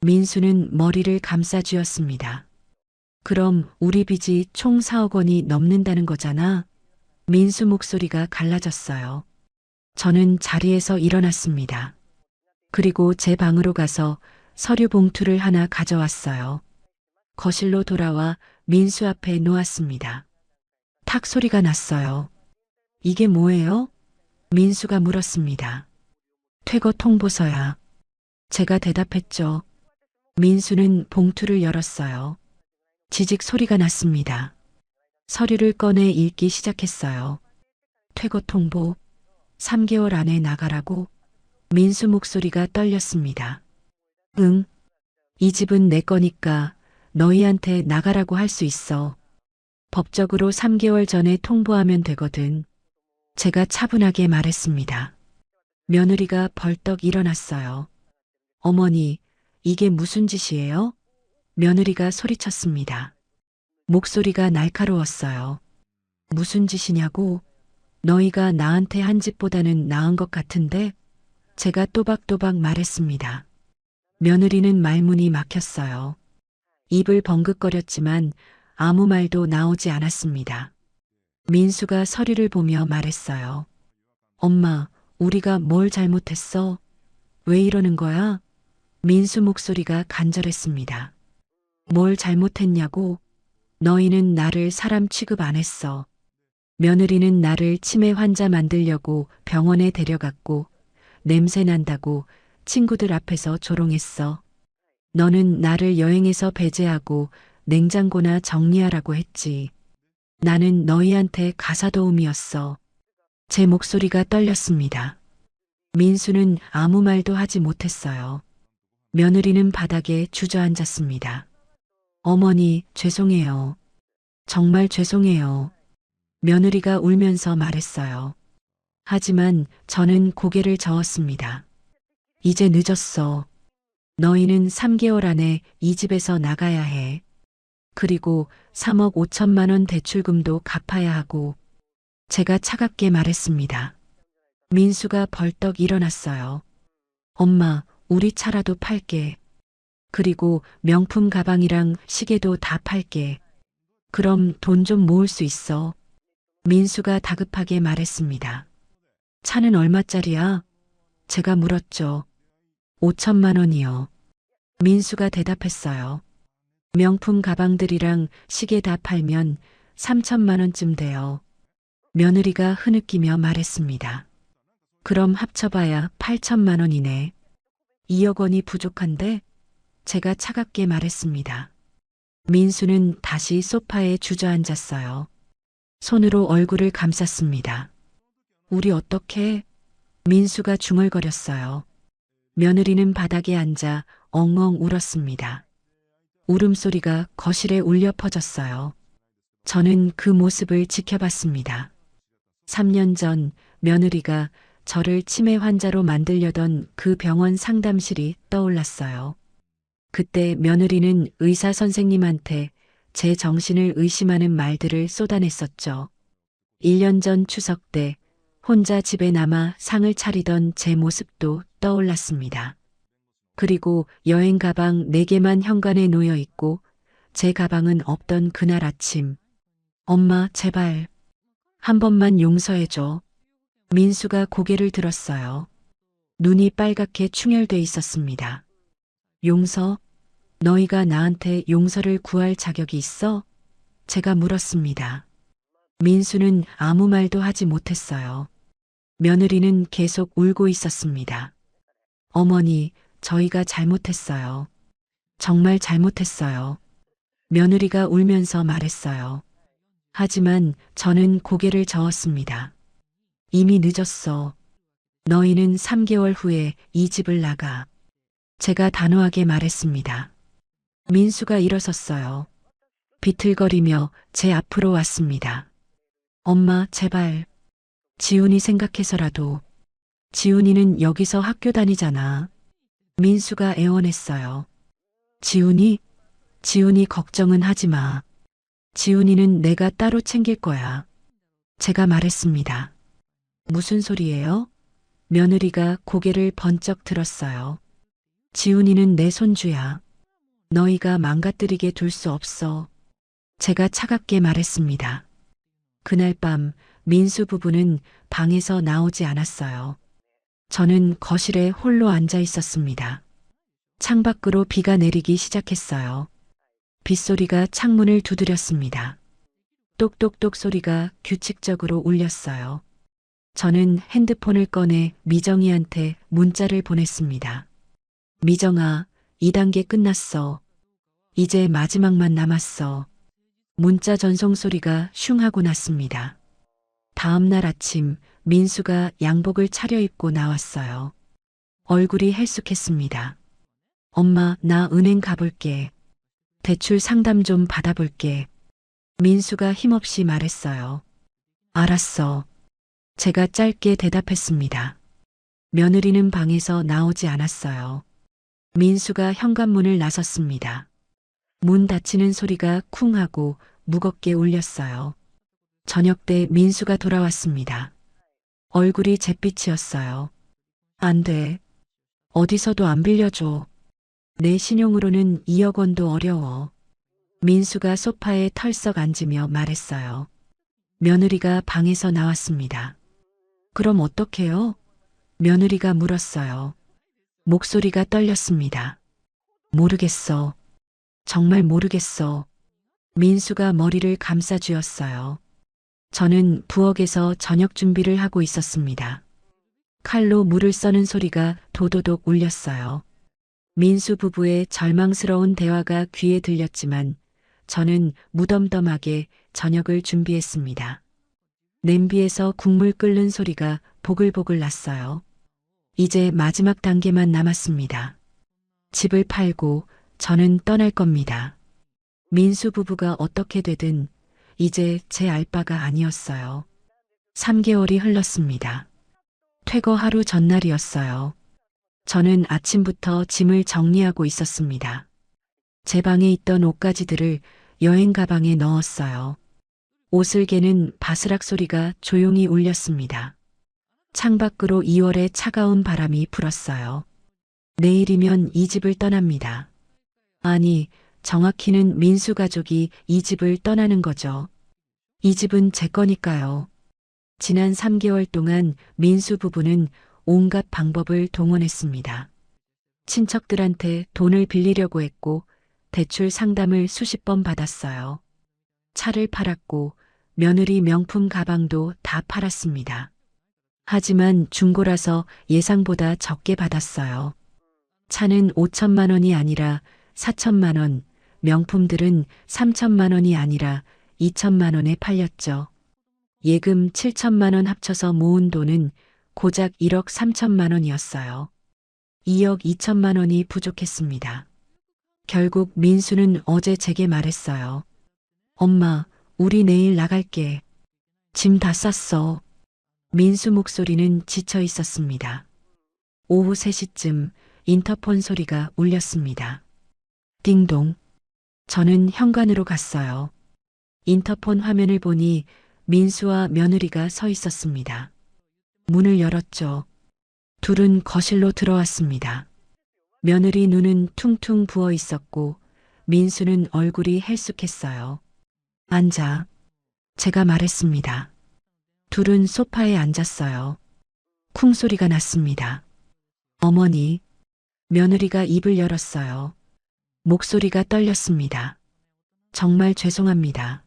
민수는 머리를 감싸쥐었습니다. 그럼 우리 빚이 총 4억 원이 넘는다는 거잖아. 민수 목소리가 갈라졌어요. 저는 자리에서 일어났습니다. 그리고 제 방으로 가서 서류 봉투를 하나 가져왔어요. 거실로 돌아와 민수 앞에 놓았습니다. 탁 소리가 났어요. 이게 뭐예요? 민수가 물었습니다. 퇴거 통보서야. 제가 대답했죠. 민수는 봉투를 열었어요. 지직 소리가 났습니다. 서류를 꺼내 읽기 시작했어요. 퇴거 통보. 3개월 안에 나가라고. 민수 목소리가 떨렸습니다. 응. 이 집은 내 거니까 너희한테 나가라고 할 수 있어. 법적으로 3개월 전에 통보하면 되거든. 제가 차분하게 말했습니다. 며느리가 벌떡 일어났어요. 어머니, 이게 무슨 짓이에요? 며느리가 소리쳤습니다. 목소리가 날카로웠어요. 무슨 짓이냐고? 너희가 나한테 한 짓보다는 나은 것 같은데? 제가 또박또박 말했습니다. 며느리는 말문이 막혔어요. 입을 벙긋거렸지만 아무 말도 나오지 않았습니다. 민수가 서류를 보며 말했어요. 엄마, 우리가 뭘 잘못했어? 왜 이러는 거야? 민수 목소리가 간절했습니다. 뭘 잘못했냐고? 너희는 나를 사람 취급 안 했어. 며느리는 나를 치매 환자 만들려고 병원에 데려갔고 냄새 난다고 친구들 앞에서 조롱했어. 너는 나를 여행에서 배제하고 냉장고나 정리하라고 했지. 나는 너희한테 가사도우미였어. 제 목소리가 떨렸습니다. 민수는 아무 말도 하지 못했어요. 며느리는 바닥에 주저앉았습니다. 어머니, 죄송해요. 정말 죄송해요. 며느리가 울면서 말했어요. 하지만 저는 고개를 저었습니다. 이제 늦었어. 너희는 3개월 안에 이 집에서 나가야 해. 그리고 3억 5천만 원 대출금도 갚아야 하고. 제가 차갑게 말했습니다. 민수가 벌떡 일어났어요. 엄마, 우리 차라도 팔게. 그리고 명품 가방이랑 시계도 다 팔게. 그럼 돈 좀 모을 수 있어. 민수가 다급하게 말했습니다. 차는 얼마짜리야? 제가 물었죠. 5천만 원이요. 민수가 대답했어요. 명품 가방들이랑 시계 다 팔면 3천만 원쯤 돼요. 며느리가 흐느끼며 말했습니다. 그럼 합쳐봐야 8천만 원이네. 2억 원이 부족한데? 제가 차갑게 말했습니다. 민수는 다시 소파에 주저앉았어요. 손으로 얼굴을 감쌌습니다. 우리 어떡해? 민수가 중얼거렸어요. 며느리는 바닥에 앉아 엉엉 울었습니다. 울음소리가 거실에 울려 퍼졌어요. 저는 그 모습을 지켜봤습니다. 3년 전 며느리가 저를 치매 환자로 만들려던 그 병원 상담실이 떠올랐어요. 그때 며느리는 의사 선생님한테 제 정신을 의심하는 말들을 쏟아냈었죠. 1년 전 추석 때 혼자 집에 남아 상을 차리던 제 모습도 떠올랐습니다. 그리고 여행 가방 4개만 현관에 놓여 있고 제 가방은 없던 그날 아침. 엄마, 제발. 한 번만 용서해줘. 민수가 고개를 들었어요. 눈이 빨갛게 충혈돼 있었습니다. 용서? 너희가 나한테 용서를 구할 자격이 있어? 제가 물었습니다. 민수는 아무 말도 하지 못했어요. 며느리는 계속 울고 있었습니다. 어머니, 저희가 잘못했어요. 정말 잘못했어요. 며느리가 울면서 말했어요. 하지만 저는 고개를 저었습니다. 이미 늦었어. 너희는 3개월 후에 이 집을 나가. 제가 단호하게 말했습니다. 민수가 일어섰어요. 비틀거리며 제 앞으로 왔습니다. 엄마, 제발. 지훈이 생각해서라도. 지훈이는 여기서 학교 다니잖아. 민수가 애원했어요. 지훈이? 지훈이 걱정은 하지 마. 지훈이는 내가 따로 챙길 거야. 제가 말했습니다. 무슨 소리예요? 며느리가 고개를 번쩍 들었어요. 지훈이는 내 손주야. 너희가 망가뜨리게 둘 수 없어. 제가 차갑게 말했습니다. 그날 밤 민수 부부는 방에서 나오지 않았어요. 저는 거실에 홀로 앉아 있었습니다. 창밖으로 비가 내리기 시작했어요. 빗소리가 창문을 두드렸습니다. 똑똑똑 소리가 규칙적으로 울렸어요. 저는 핸드폰을 꺼내 미정이한테 문자를 보냈습니다. 미정아, 2단계 끝났어. 이제 마지막만 남았어. 문자 전송 소리가 슝 하고 났습니다. 다음 날 아침 민수가 양복을 차려입고 나왔어요. 얼굴이 헬쑥했습니다. 엄마, 나 은행 가볼게. 대출 상담 좀 받아볼게. 민수가 힘없이 말했어요. 알았어. 제가 짧게 대답했습니다. 며느리는 방에서 나오지 않았어요. 민수가 현관문을 나섰습니다. 문 닫히는 소리가 쿵 하고 무겁게 울렸어요. 저녁 때 민수가 돌아왔습니다. 얼굴이 잿빛이었어요. 안 돼. 어디서도 안 빌려줘. 내 신용으로는 2억 원도 어려워. 민수가 소파에 털썩 앉으며 말했어요. 며느리가 방에서 나왔습니다. 그럼 어떡해요? 며느리가 물었어요. 목소리가 떨렸습니다. 모르겠어. 정말 모르겠어. 민수가 머리를 감싸쥐었어요. 저는 부엌에서 저녁 준비를 하고 있었습니다. 칼로 물을 써는 소리가 도도독 울렸어요. 민수 부부의 절망스러운 대화가 귀에 들렸지만 저는 무덤덤하게 저녁을 준비했습니다. 냄비에서 국물 끓는 소리가 보글보글 났어요. 이제 마지막 단계만 남았습니다. 집을 팔고 저는 떠날 겁니다. 민수 부부가 어떻게 되든 이제 제 알바가 아니었어요. 3개월이 흘렀습니다. 퇴거 하루 전날이었어요. 저는 아침부터 짐을 정리하고 있었습니다. 제 방에 있던 옷가지들을 여행 가방에 넣었어요. 옷을 개는 바스락 소리가 조용히 울렸습니다. 창밖으로 2월의 차가운 바람이 불었어요. 내일이면 이 집을 떠납니다. 아니, 정확히는 민수 가족이 이 집을 떠나는 거죠. 이 집은 제 거니까요. 지난 3개월 동안 민수 부부는 온갖 방법을 동원했습니다. 친척들한테 돈을 빌리려고 했고 대출 상담을 수십 번 받았어요. 차를 팔았고 며느리 명품 가방도 다 팔았습니다. 하지만 중고라서 예상보다 적게 받았어요. 차는 5천만 원이 아니라 4천만 원, 명품들은 3천만 원이 아니라 2천만 원에 팔렸죠. 예금 7천만 원 합쳐서 모은 돈은 고작 1억 3천만 원이었어요. 2억 2천만 원이 부족했습니다. 결국 민수는 어제 제게 말했어요. 엄마, 우리 내일 나갈게. 짐 다 쌌어. 민수 목소리는 지쳐 있었습니다. 오후 3시쯤 인터폰 소리가 울렸습니다. 띵동. 저는 현관으로 갔어요. 인터폰 화면을 보니 민수와 며느리가 서 있었습니다. 문을 열었죠. 둘은 거실로 들어왔습니다. 며느리 눈은 퉁퉁 부어 있었고 민수는 얼굴이 헬쑥했어요. 앉아. 제가 말했습니다. 둘은 소파에 앉았어요. 쿵 소리가 났습니다. 어머니. 며느리가 입을 열었어요. 목소리가 떨렸습니다. 정말 죄송합니다.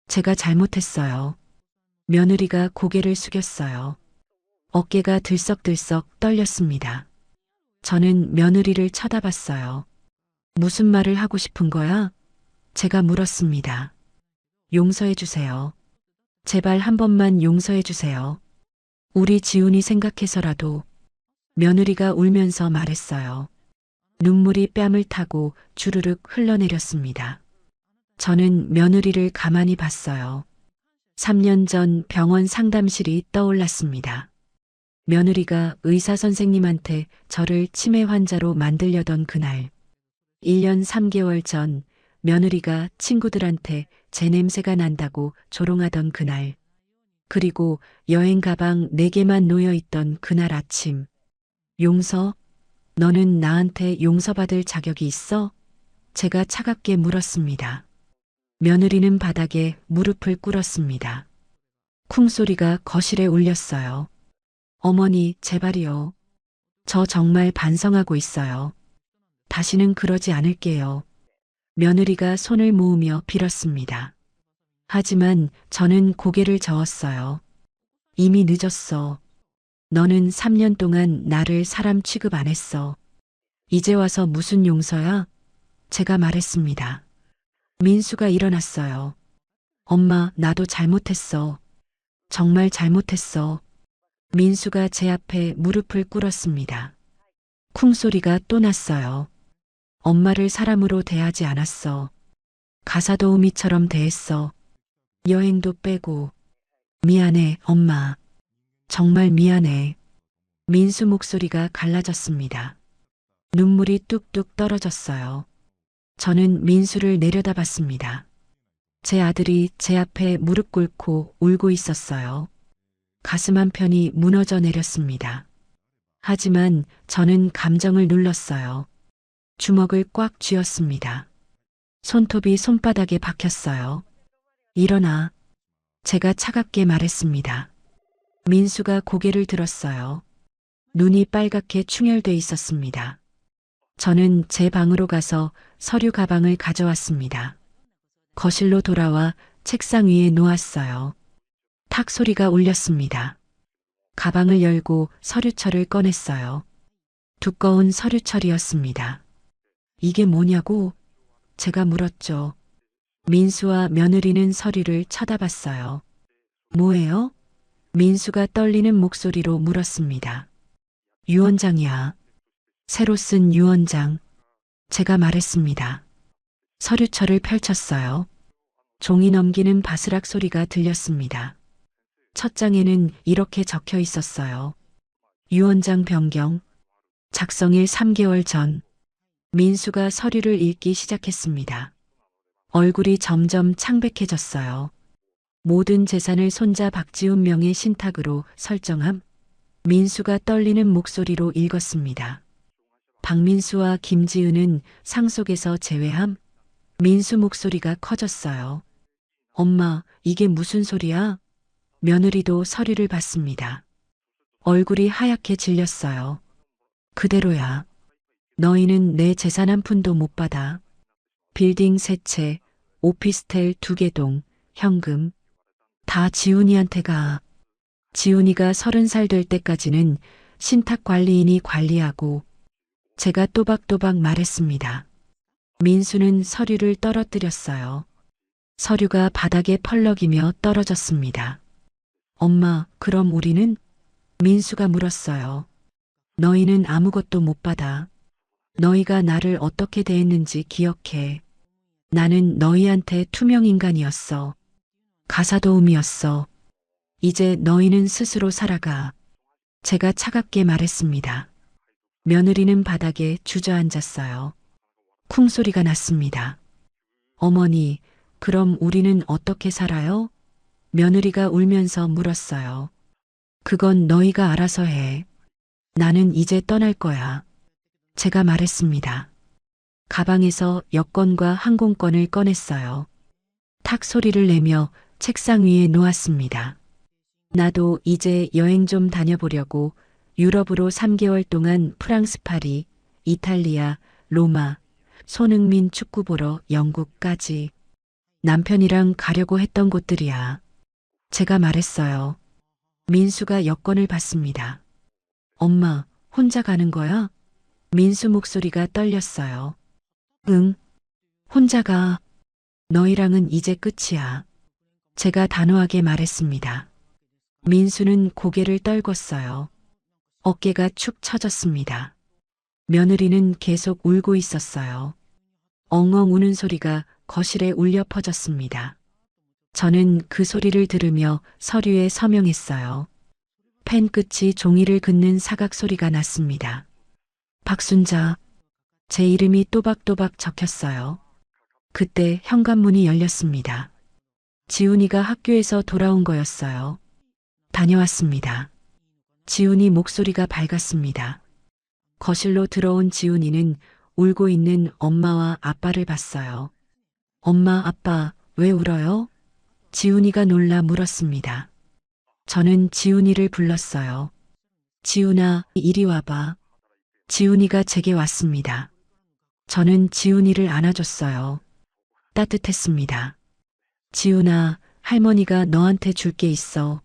제가 잘못했어요. 며느리가 고개를 숙였어요. 어깨가 들썩들썩 떨렸습니다. 저는 며느리를 쳐다봤어요. 무슨 말을 하고 싶은 거야? 제가 물었습니다. 용서해 주세요. 제발 한 번만 용서해 주세요. 우리 지훈이 생각해서라도. 며느리가 울면서 말했어요. 눈물이 뺨을 타고 주르륵 흘러내렸습니다. 저는 며느리를 가만히 봤어요. 3년 전 병원 상담실이 떠올랐습니다. 며느리가 의사 선생님한테 저를 치매 환자로 만들려던 그날. 1년 3개월 전 며느리가 친구들한테 제 냄새가 난다고 조롱하던 그날. 그리고 여행 가방 4개만 놓여 있던 그날 아침. 용서? 너는 나한테 용서받을 자격이 있어? 제가 차갑게 물었습니다. 며느리는 바닥에 무릎을 꿇었습니다. 쿵 소리가 거실에 울렸어요. 어머니, 제발이요. 저 정말 반성하고 있어요. 다시는 그러지 않을게요. 며느리가 손을 모으며 빌었습니다. 하지만 저는 고개를 저었어요. 이미 늦었어. 너는 3년 동안 나를 사람 취급 안 했어. 이제 와서 무슨 용서야? 제가 말했습니다. 민수가 일어났어요. 엄마, 나도 잘못했어. 정말 잘못했어. 민수가 제 앞에 무릎을 꿇었습니다. 쿵 소리가 또 났어요. 엄마를 사람으로 대하지 않았어. 가사도우미처럼 대했어. 여행도 빼고. 미안해, 엄마. 정말 미안해. 민수 목소리가 갈라졌습니다. 눈물이 뚝뚝 떨어졌어요. 저는 민수를 내려다봤습니다. 제 아들이 제 앞에 무릎 꿇고 울고 있었어요. 가슴 한편이 무너져 내렸습니다. 하지만 저는 감정을 눌렀어요. 주먹을 꽉 쥐었습니다. 손톱이 손바닥에 박혔어요. 일어나. 제가 차갑게 말했습니다. 민수가 고개를 들었어요. 눈이 빨갛게 충혈돼 있었습니다. 저는 제 방으로 가서 서류 가방을 가져왔습니다. 거실로 돌아와 책상 위에 놓았어요. 탁 소리가 울렸습니다. 가방을 열고 서류철을 꺼냈어요. 두꺼운 서류철이었습니다. 이게 뭐냐고? 제가 물었죠. 민수와 며느리는 서류를 쳐다봤어요. 뭐예요? 민수가 떨리는 목소리로 물었습니다. 유언장이야. 새로 쓴 유언장. 제가 말했습니다. 서류철을 펼쳤어요. 종이 넘기는 바스락 소리가 들렸습니다. 첫 장에는 이렇게 적혀 있었어요. 유언장 변경. 작성일 3개월 전 민수가 서류를 읽기 시작했습니다. 얼굴이 점점 창백해졌어요. 모든 재산을 손자 박지훈 명의 신탁으로 설정함. 민수가 떨리는 목소리로 읽었습니다. 박민수와 김지은은 상속에서 제외함. 민수 목소리가 커졌어요. 엄마, 이게 무슨 소리야? 며느리도 서류를 봤습니다. 얼굴이 하얗게 질렸어요. 그대로야. 너희는 내 재산 한 푼도 못 받아. 빌딩 3채, 오피스텔 2개 동, 현금. 다 지훈이한테 가. 지훈이가 30살 될 때까지는 신탁 관리인이 관리하고. 제가 또박또박 말했습니다. 민수는 서류를 떨어뜨렸어요. 서류가 바닥에 펄럭이며 떨어졌습니다. 엄마, 그럼 우리는? 민수가 물었어요. 너희는 아무것도 못 받아. 너희가 나를 어떻게 대했는지 기억해. 나는 너희한테 투명인간이었어. 가사도우미였어. 이제 너희는 스스로 살아가. 제가 차갑게 말했습니다. 며느리는 바닥에 주저앉았어요. 쿵소리가 났습니다. 어머니, 그럼 우리는 어떻게 살아요? 며느리가 울면서 물었어요. 그건 너희가 알아서 해. 나는 이제 떠날 거야. 제가 말했습니다. 가방에서 여권과 항공권을 꺼냈어요. 탁 소리를 내며 책상 위에 놓았습니다. 나도 이제 여행 좀 다녀보려고 유럽으로 3개월 동안 프랑스 파리, 이탈리아, 로마, 손흥민 축구 보러 영국까지. 남편이랑 가려고 했던 곳들이야. 제가 말했어요. 민수가 여권을 받습니다. 엄마, 혼자 가는 거야? 민수 목소리가 떨렸어요. 응, 혼자 가. 너희랑은 이제 끝이야. 제가 단호하게 말했습니다. 민수는 고개를 떨궜어요. 어깨가 축 처졌습니다. 며느리는 계속 울고 있었어요. 엉엉 우는 소리가 거실에 울려 퍼졌습니다. 저는 그 소리를 들으며 서류에 서명했어요. 펜 끝이 종이를 긋는 사각 소리가 났습니다. 박순자. 제 이름이 또박또박 적혔어요. 그때 현관문이 열렸습니다. 지훈이가 학교에서 돌아온 거였어요. 다녀왔습니다. 지훈이 목소리가 밝았습니다. 거실로 들어온 지훈이는 울고 있는 엄마와 아빠를 봤어요. 엄마, 아빠, 왜 울어요? 지훈이가 놀라 물었습니다. 저는 지훈이를 불렀어요. 지훈아, 이리 와봐. 지훈이가 제게 왔습니다. 저는 지훈이를 안아줬어요. 따뜻했습니다. 지훈아, 할머니가 너한테 줄 게 있어.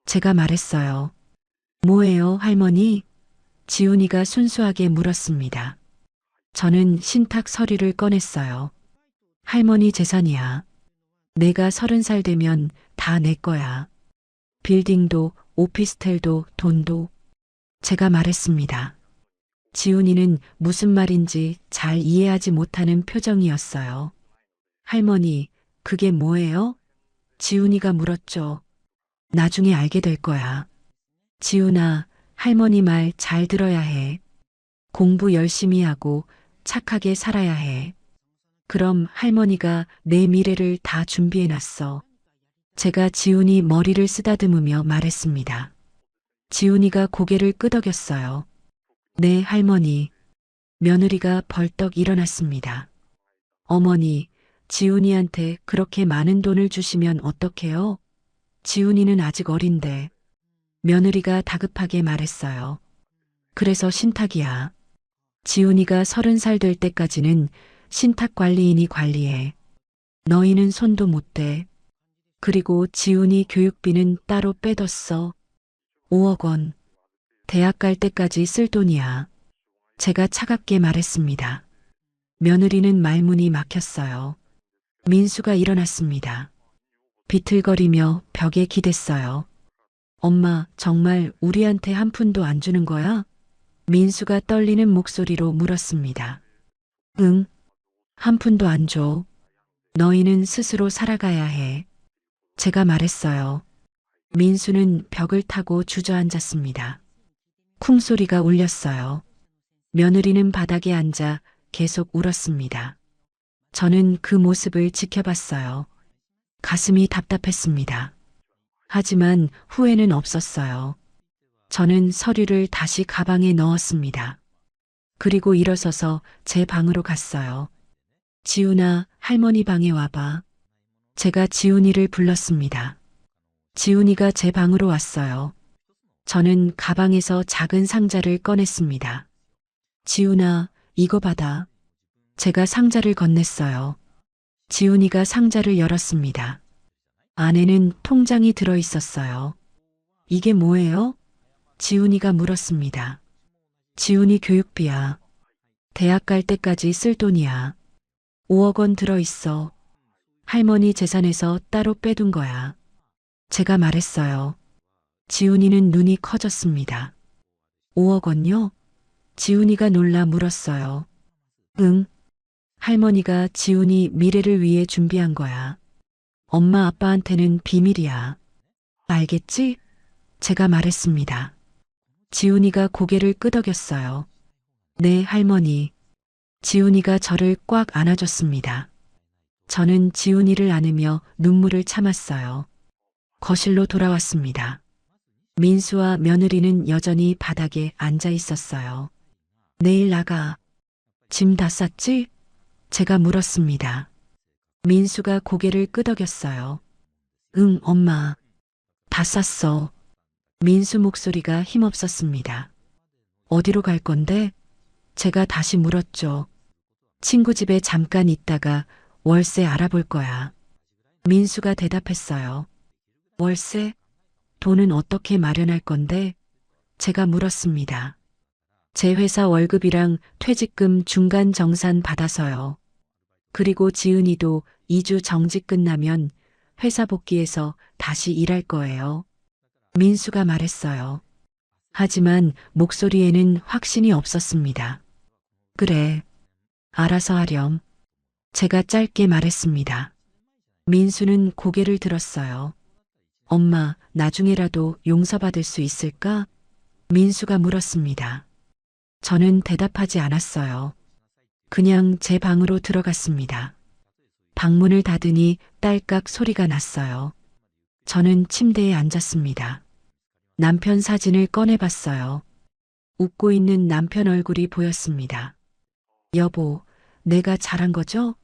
제가 말했어요. 뭐예요, 할머니? 지훈이가 순수하게 물었습니다. 저는 신탁 서류를 꺼냈어요. 할머니 재산이야. 내가 30살 되면 다 내 거야. 빌딩도, 오피스텔도, 돈도. 제가 말했습니다. 지훈이는 무슨 말인지 잘 이해하지 못하는 표정이었어요. 할머니, 그게 뭐예요? 지훈이가 물었죠. 나중에 알게 될 거야. 지훈아, 할머니 말 잘 들어야 해. 공부 열심히 하고 착하게 살아야 해. 그럼 할머니가 내 미래를 다 준비해 놨어. 제가 지훈이 머리를 쓰다듬으며 말했습니다. 지훈이가 고개를 끄덕였어요. 네, 할머니. 며느리가 벌떡 일어났습니다. 어머니, 지훈이한테 그렇게 많은 돈을 주시면 어떡해요? 지훈이는 아직 어린데. 며느리가 다급하게 말했어요. 그래서 신탁이야. 지훈이가 30살 될 때까지는 신탁 관리인이 관리해. 너희는 손도 못 대. 그리고 지훈이 교육비는 따로 빼뒀어. 5억 원. 대학 갈 때까지 쓸 돈이야. 제가 차갑게 말했습니다. 며느리는 말문이 막혔어요. 민수가 일어났습니다. 비틀거리며 벽에 기댔어요. 엄마, 정말 우리한테 한 푼도 안 주는 거야? 민수가 떨리는 목소리로 물었습니다. 응, 한 푼도 안 줘. 너희는 스스로 살아가야 해. 제가 말했어요. 민수는 벽을 타고 주저앉았습니다. 쿵 소리가 울렸어요. 며느리는 바닥에 앉아 계속 울었습니다. 저는 그 모습을 지켜봤어요. 가슴이 답답했습니다. 하지만 후회는 없었어요. 저는 서류를 다시 가방에 넣었습니다. 그리고 일어서서 제 방으로 갔어요. 지훈아, 할머니 방에 와봐. 제가 지훈이를 불렀습니다. 지훈이가 제 방으로 왔어요. 저는 가방에서 작은 상자를 꺼냈습니다. 지훈아, 이거 받아. 제가 상자를 건넸어요. 지훈이가 상자를 열었습니다. 안에는 통장이 들어 있었어요. 이게 뭐예요? 지훈이가 물었습니다. 지훈이 교육비야. 대학 갈 때까지 쓸 돈이야. 5억 원 들어 있어. 할머니 재산에서 따로 빼둔 거야. 제가 말했어요. 지훈이는 눈이 커졌습니다. 5억 원요? 지훈이가 놀라 물었어요. 응. 할머니가 지훈이 미래를 위해 준비한 거야. 엄마 아빠한테는 비밀이야. 알겠지? 제가 말했습니다. 지훈이가 고개를 끄덕였어요. 네, 할머니. 지훈이가 저를 꽉 안아줬습니다. 저는 지훈이를 안으며 눈물을 참았어요. 거실로 돌아왔습니다. 민수와 며느리는 여전히 바닥에 앉아 있었어요. 내일 나가. 짐 다 쌌지? 제가 물었습니다. 민수가 고개를 끄덕였어요. 응, 엄마. 다 쌌어. 민수 목소리가 힘없었습니다. 어디로 갈 건데? 제가 다시 물었죠. 친구 집에 잠깐 있다가 월세 알아볼 거야. 민수가 대답했어요. 월세? 돈은 어떻게 마련할 건데? 제가 물었습니다. 제 회사 월급이랑 퇴직금 중간 정산 받아서요. 그리고 지은이도 2주 정직 끝나면 회사 복귀해서 다시 일할 거예요. 민수가 말했어요. 하지만 목소리에는 확신이 없었습니다. 그래. 알아서 하렴. 제가 짧게 말했습니다. 민수는 고개를 들었어요. 엄마, 나중에라도 용서받을 수 있을까? 민수가 물었습니다. 저는 대답하지 않았어요. 그냥 제 방으로 들어갔습니다. 방문을 닫으니 딸깍 소리가 났어요. 저는 침대에 앉았습니다. 남편 사진을 꺼내봤어요. 웃고 있는 남편 얼굴이 보였습니다. 여보, 내가 잘한 거죠?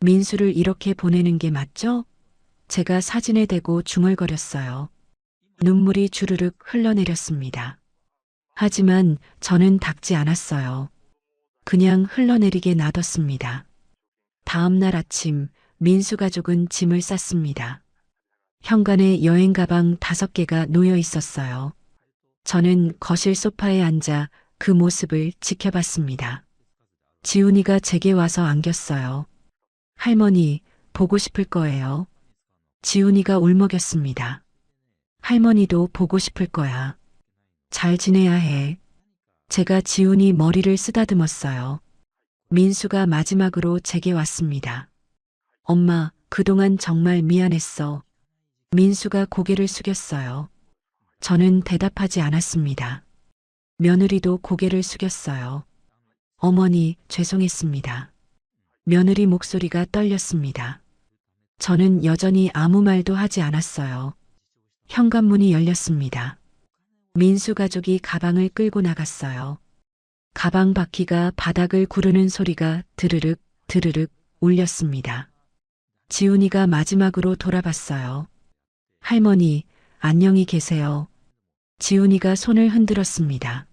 민수를 이렇게 보내는 게 맞죠? 제가 사진에 대고 중얼거렸어요. 눈물이 주르륵 흘러내렸습니다. 하지만 저는 닦지 않았어요. 그냥 흘러내리게 놔뒀습니다. 다음 날 아침 민수 가족은 짐을 쌌습니다. 현관에 여행 가방 5개가 놓여 있었어요. 저는 거실 소파에 앉아 그 모습을 지켜봤습니다. 지훈이가 제게 와서 안겼어요. 할머니, 보고 싶을 거예요. 지훈이가 울먹였습니다. 할머니도 보고 싶을 거야. 잘 지내야 해. 제가 지훈이 머리를 쓰다듬었어요. 민수가 마지막으로 제게 왔습니다. 엄마, 그동안 정말 미안했어. 민수가 고개를 숙였어요. 저는 대답하지 않았습니다. 며느리도 고개를 숙였어요. 어머니, 죄송했습니다. 며느리 목소리가 떨렸습니다. 저는 여전히 아무 말도 하지 않았어요. 현관문이 열렸습니다. 민수 가족이 가방을 끌고 나갔어요. 가방 바퀴가 바닥을 구르는 소리가 드르륵 드르륵 울렸습니다. 지훈이가 마지막으로 돌아봤어요. 할머니, 안녕히 계세요. 지훈이가 손을 흔들었습니다.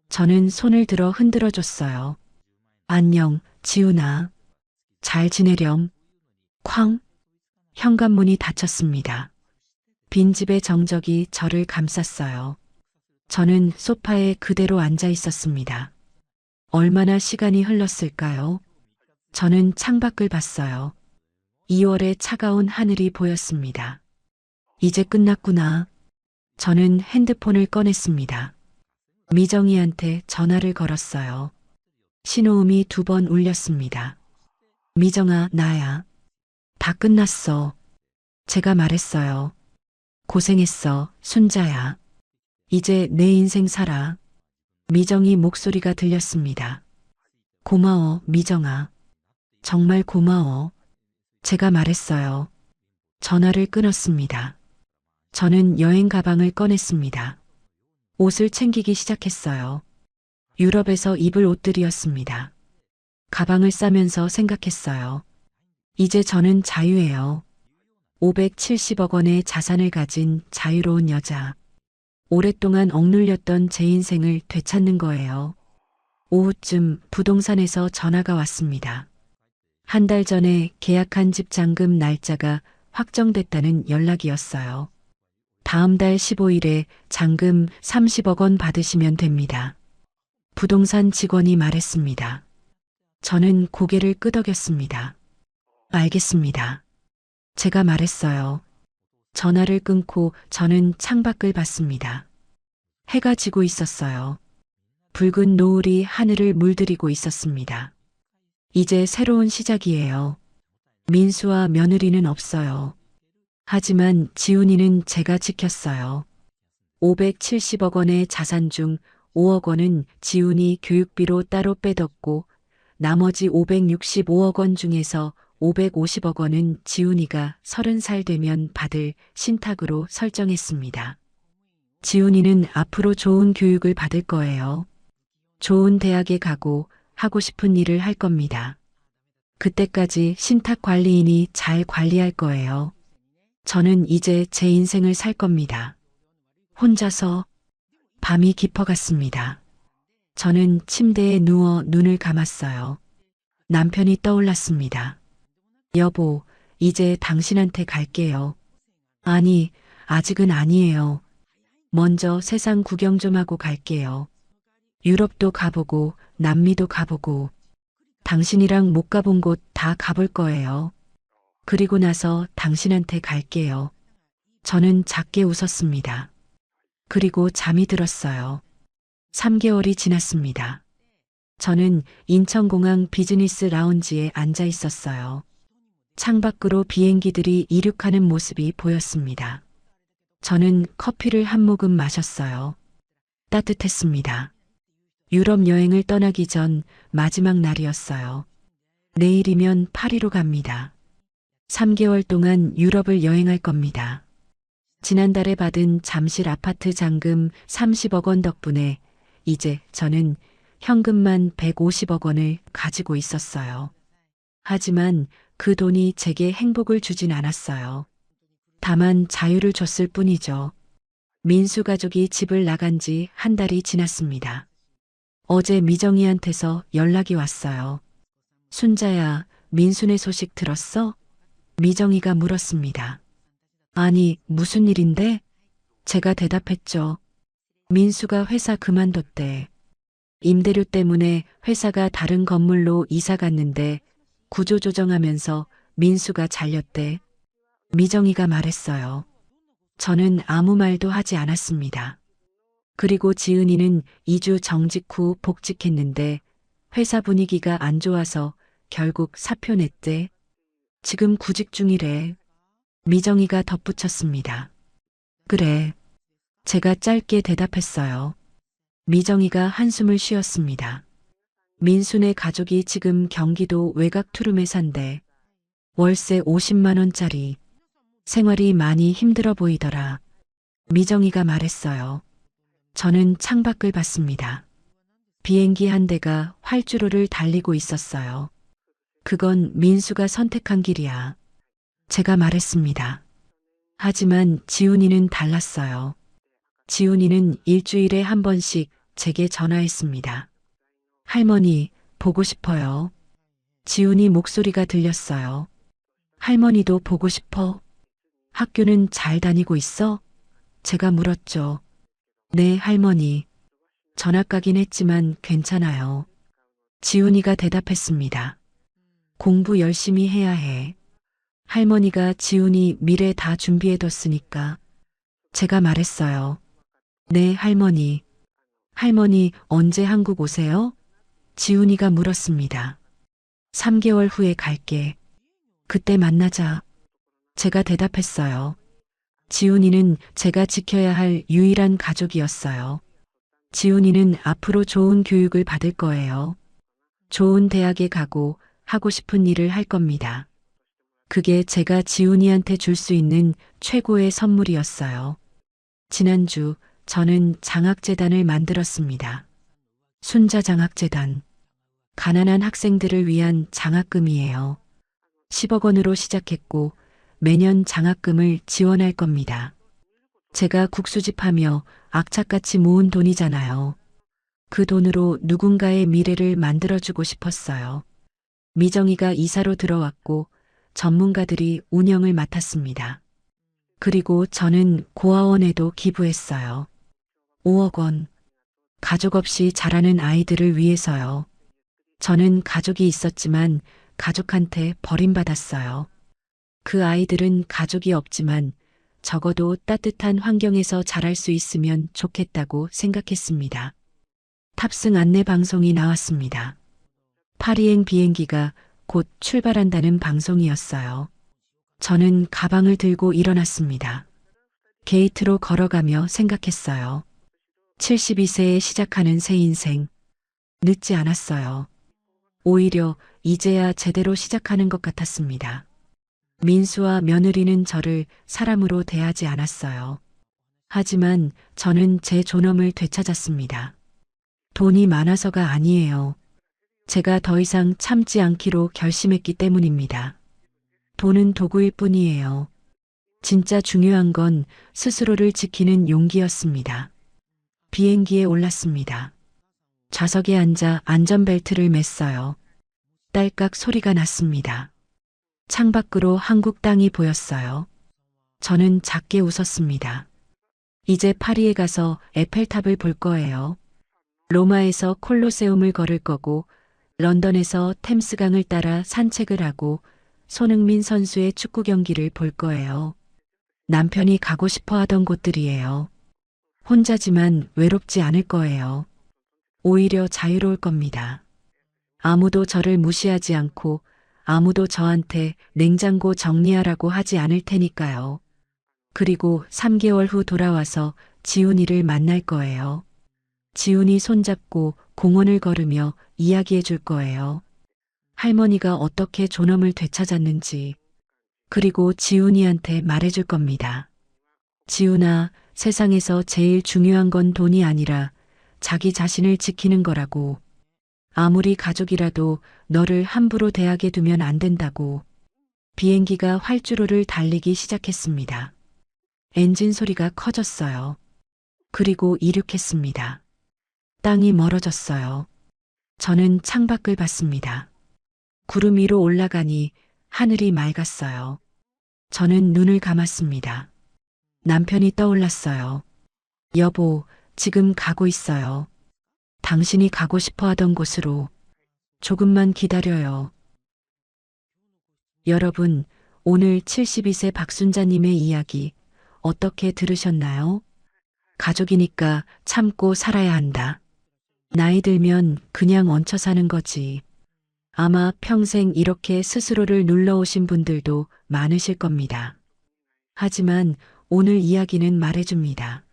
저는 손을 들어 흔들어줬어요. 안녕, 지훈아. 잘 지내렴. 쾅. 현관문이 닫혔습니다. 빈집의 정적이 저를 감쌌어요. 저는 소파에 그대로 앉아 있었습니다. 얼마나 시간이 흘렀을까요? 저는 창밖을 봤어요. 2월의 차가운 하늘이 보였습니다. 이제 끝났구나. 저는 핸드폰을 꺼냈습니다. 미정이한테 전화를 걸었어요. 신호음이 2번 울렸습니다. 미정아, 나야. 다 끝났어. 제가 말했어요. 고생했어, 순자야. 이제 내 인생 살아. 미정이 목소리가 들렸습니다. 고마워, 미정아. 정말 고마워. 제가 말했어요. 전화를 끊었습니다. 저는 여행 가방을 꺼냈습니다. 옷을 챙기기 시작했어요. 유럽에서 입을 옷들이었습니다. 가방을 싸면서 생각했어요. 이제 저는 자유예요. 570억 원의 자산을 가진 자유로운 여자. 오랫동안 억눌렸던 제 인생을 되찾는 거예요. 오후쯤 부동산에서 전화가 왔습니다. 한 달 전에 계약한 집 잔금 날짜가 확정됐다는 연락이었어요. 다음 달 15일에 잔금 30억 원 받으시면 됩니다. 부동산 직원이 말했습니다. 저는 고개를 끄덕였습니다. 알겠습니다. 제가 말했어요. 전화를 끊고 저는 창밖을 봤습니다. 해가 지고 있었어요. 붉은 노을이 하늘을 물들이고 있었습니다. 이제 새로운 시작이에요. 민수와 며느리는 없어요. 하지만 지훈이는 제가 지켰어요. 570억 원의 자산 중 5억 원은 지훈이 교육비로 따로 빼뒀고 나머지 565억 원 중에서 550억 원은 지훈이가 30살 되면 받을 신탁으로 설정했습니다. 지훈이는 앞으로 좋은 교육을 받을 거예요. 좋은 대학에 가고 하고 싶은 일을 할 겁니다. 그때까지 신탁 관리인이 잘 관리할 거예요. 저는 이제 제 인생을 살 겁니다. 혼자서 밤이 깊어갔습니다. 저는 침대에 누워 눈을 감았어요. 남편이 떠올랐습니다. 여보, 이제 당신한테 갈게요. 아니, 아직은 아니에요. 먼저 세상 구경 좀 하고 갈게요. 유럽도 가보고 남미도 가보고 당신이랑 못 가본 곳 다 가볼 거예요. 그리고 나서 당신한테 갈게요. 저는 작게 웃었습니다. 그리고 잠이 들었어요. 3개월이 지났습니다. 저는 인천공항 비즈니스 라운지에 앉아 있었어요. 창밖으로 비행기들이 이륙하는 모습이 보였습니다. 저는 커피를 한 모금 마셨어요. 따뜻했습니다. 유럽 여행을 떠나기 전 마지막 날이었어요. 내일이면 파리로 갑니다. 3개월 동안 유럽을 여행할 겁니다. 지난달에 받은 잠실 아파트 잔금 30억 원 덕분에 이제 저는 현금만 150억 원을 가지고 있었어요. 하지만 그 돈이 제게 행복을 주진 않았어요. 다만 자유를 줬을 뿐이죠. 민수 가족이 집을 나간 지 한 달이 지났습니다. 어제 미정이한테서 연락이 왔어요. 순자야, 민수네 소식 들었어? 미정이가 물었습니다. 아니, 무슨 일인데? 제가 대답했죠. 민수가 회사 그만뒀대. 임대료 때문에 회사가 다른 건물로 이사 갔는데 구조조정하면서 민수가 잘렸대. 미정이가 말했어요. 저는 아무 말도 하지 않았습니다. 그리고 지은이는 2주 정직 후 복직했는데 회사 분위기가 안 좋아서 결국 사표 냈대. 지금 구직 중이래. 미정이가 덧붙였습니다. 그래. 제가 짧게 대답했어요. 미정이가 한숨을 쉬었습니다. 민수네 가족이 지금 경기도 외곽 투룸에 산대. 월세 50만 원짜리. 생활이 많이 힘들어 보이더라. 미정이가 말했어요. 저는 창밖을 봤습니다. 비행기 한 대가 활주로를 달리고 있었어요. 그건 민수가 선택한 길이야. 제가 말했습니다. 하지만 지훈이는 달랐어요. 지훈이는 일주일에 한 번씩 제게 전화했습니다. 할머니, 보고 싶어요. 지훈이 목소리가 들렸어요. 할머니도 보고 싶어? 학교는 잘 다니고 있어? 제가 물었죠. 네, 할머니. 전학 가긴 했지만 괜찮아요. 지훈이가 대답했습니다. 공부 열심히 해야 해. 할머니가 지훈이 미래 다 준비해뒀으니까. 제가 말했어요. 네, 할머니. 할머니 언제 한국 오세요? 지훈이가 물었습니다. 3개월 후에 갈게. 그때 만나자. 제가 대답했어요. 지훈이는 제가 지켜야 할 유일한 가족이었어요. 지훈이는 앞으로 좋은 교육을 받을 거예요. 좋은 대학에 가고 하고 싶은 일을 할 겁니다. 그게 제가 지훈이한테 줄 수 있는 최고의 선물이었어요. 지난주 저는 장학재단을 만들었습니다. 순자장학재단. 가난한 학생들을 위한 장학금이에요. 10억 원으로 시작했고 매년 장학금을 지원할 겁니다. 제가 국수집하며 악착같이 모은 돈이잖아요. 그 돈으로 누군가의 미래를 만들어주고 싶었어요. 미정이가 이사로 들어왔고 전문가들이 운영을 맡았습니다. 그리고 저는 고아원에도 기부했어요. 5억 원. 가족 없이 자라는 아이들을 위해서요. 저는 가족이 있었지만 가족한테 버림받았어요. 그 아이들은 가족이 없지만 적어도 따뜻한 환경에서 자랄 수 있으면 좋겠다고 생각했습니다. 탑승 안내 방송이 나왔습니다. 파리행 비행기가 곧 출발한다는 방송이었어요. 저는 가방을 들고 일어났습니다. 게이트로 걸어가며 생각했어요. 72세에 시작하는 새 인생. 늦지 않았어요. 오히려 이제야 제대로 시작하는 것 같았습니다. 민수와 며느리는 저를 사람으로 대하지 않았어요. 하지만 저는 제 존엄을 되찾았습니다. 돈이 많아서가 아니에요. 제가 더 이상 참지 않기로 결심했기 때문입니다. 돈은 도구일 뿐이에요. 진짜 중요한 건 스스로를 지키는 용기였습니다. 비행기에 올랐습니다. 좌석에 앉아 안전벨트를 맸어요. 딸깍 소리가 났습니다. 창밖으로 한국 땅이 보였어요. 저는 작게 웃었습니다. 이제 파리에 가서 에펠탑을 볼 거예요. 로마에서 콜로세움을 걸을 거고 런던에서 템스강을 따라 산책을 하고 손흥민 선수의 축구 경기를 볼 거예요. 남편이 가고 싶어 하던 곳들이에요. 혼자지만 외롭지 않을 거예요. 오히려 자유로울 겁니다. 아무도 저를 무시하지 않고 아무도 저한테 냉장고 정리하라고 하지 않을 테니까요. 그리고 3개월 후 돌아와서 지훈이를 만날 거예요. 지훈이 손잡고 공원을 걸으며 이야기해 줄 거예요. 할머니가 어떻게 존엄을 되찾았는지. 그리고 지훈이한테 말해 줄 겁니다. 지훈아, 세상에서 제일 중요한 건 돈이 아니라 자기 자신을 지키는 거라고. 아무리 가족이라도 너를 함부로 대하게 두면 안 된다고. 비행기가 활주로를 달리기 시작했습니다. 엔진 소리가 커졌어요. 그리고 이륙했습니다. 땅이 멀어졌어요. 저는 창밖을 봤습니다. 구름 위로 올라가니 하늘이 맑았어요. 저는 눈을 감았습니다. 남편이 떠올랐어요. 여보, 지금 가고 있어요. 당신이 가고 싶어 하던 곳으로. 조금만 기다려요. 여러분, 오늘 72세 박순자님의 이야기 어떻게 들으셨나요? 가족이니까 참고 살아야 한다. 나이 들면 그냥 얹혀 사는 거지. 아마 평생 이렇게 스스로를 눌러오신 분들도 많으실 겁니다. 하지만 오늘 이야기는 말해줍니다.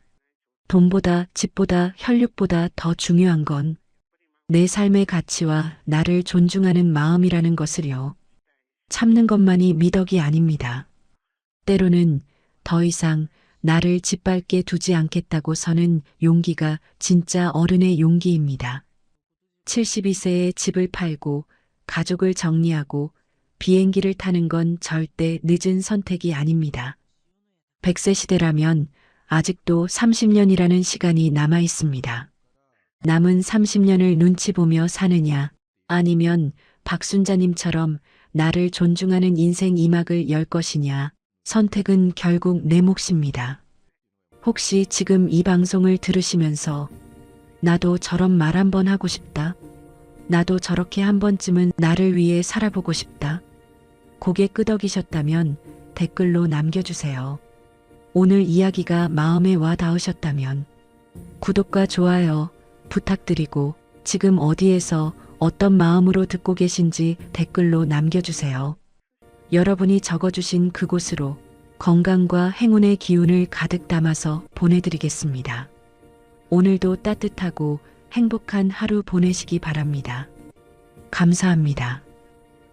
돈보다 집보다 혈육보다 더 중요한 건 내 삶의 가치와 나를 존중하는 마음이라는 것을요. 참는 것만이 미덕이 아닙니다. 때로는 더 이상 나를 짓밟게 두지 않겠다고 서는 용기가 진짜 어른의 용기입니다. 72세에 집을 팔고 가족을 정리하고 비행기를 타는 건 절대 늦은 선택이 아닙니다. 100세 시대라면 아직도 30년이라는 시간이 남아 있습니다. 남은 30년을 눈치 보며 사느냐, 아니면 박순자님처럼 나를 존중하는 인생 2막을 열 것이냐, 선택은 결국 내 몫입니다. 혹시 지금 이 방송을 들으시면서 나도 저런 말 한번 하고 싶다. 나도 저렇게 한 번쯤은 나를 위해 살아보고 싶다. 고개 끄덕이셨다면 댓글로 남겨주세요. 오늘 이야기가 마음에 와 닿으셨다면 구독과 좋아요 부탁드리고 지금 어디에서 어떤 마음으로 듣고 계신지 댓글로 남겨주세요. 여러분이 적어주신 그곳으로 건강과 행운의 기운을 가득 담아서 보내드리겠습니다. 오늘도 따뜻하고 행복한 하루 보내시기 바랍니다. 감사합니다.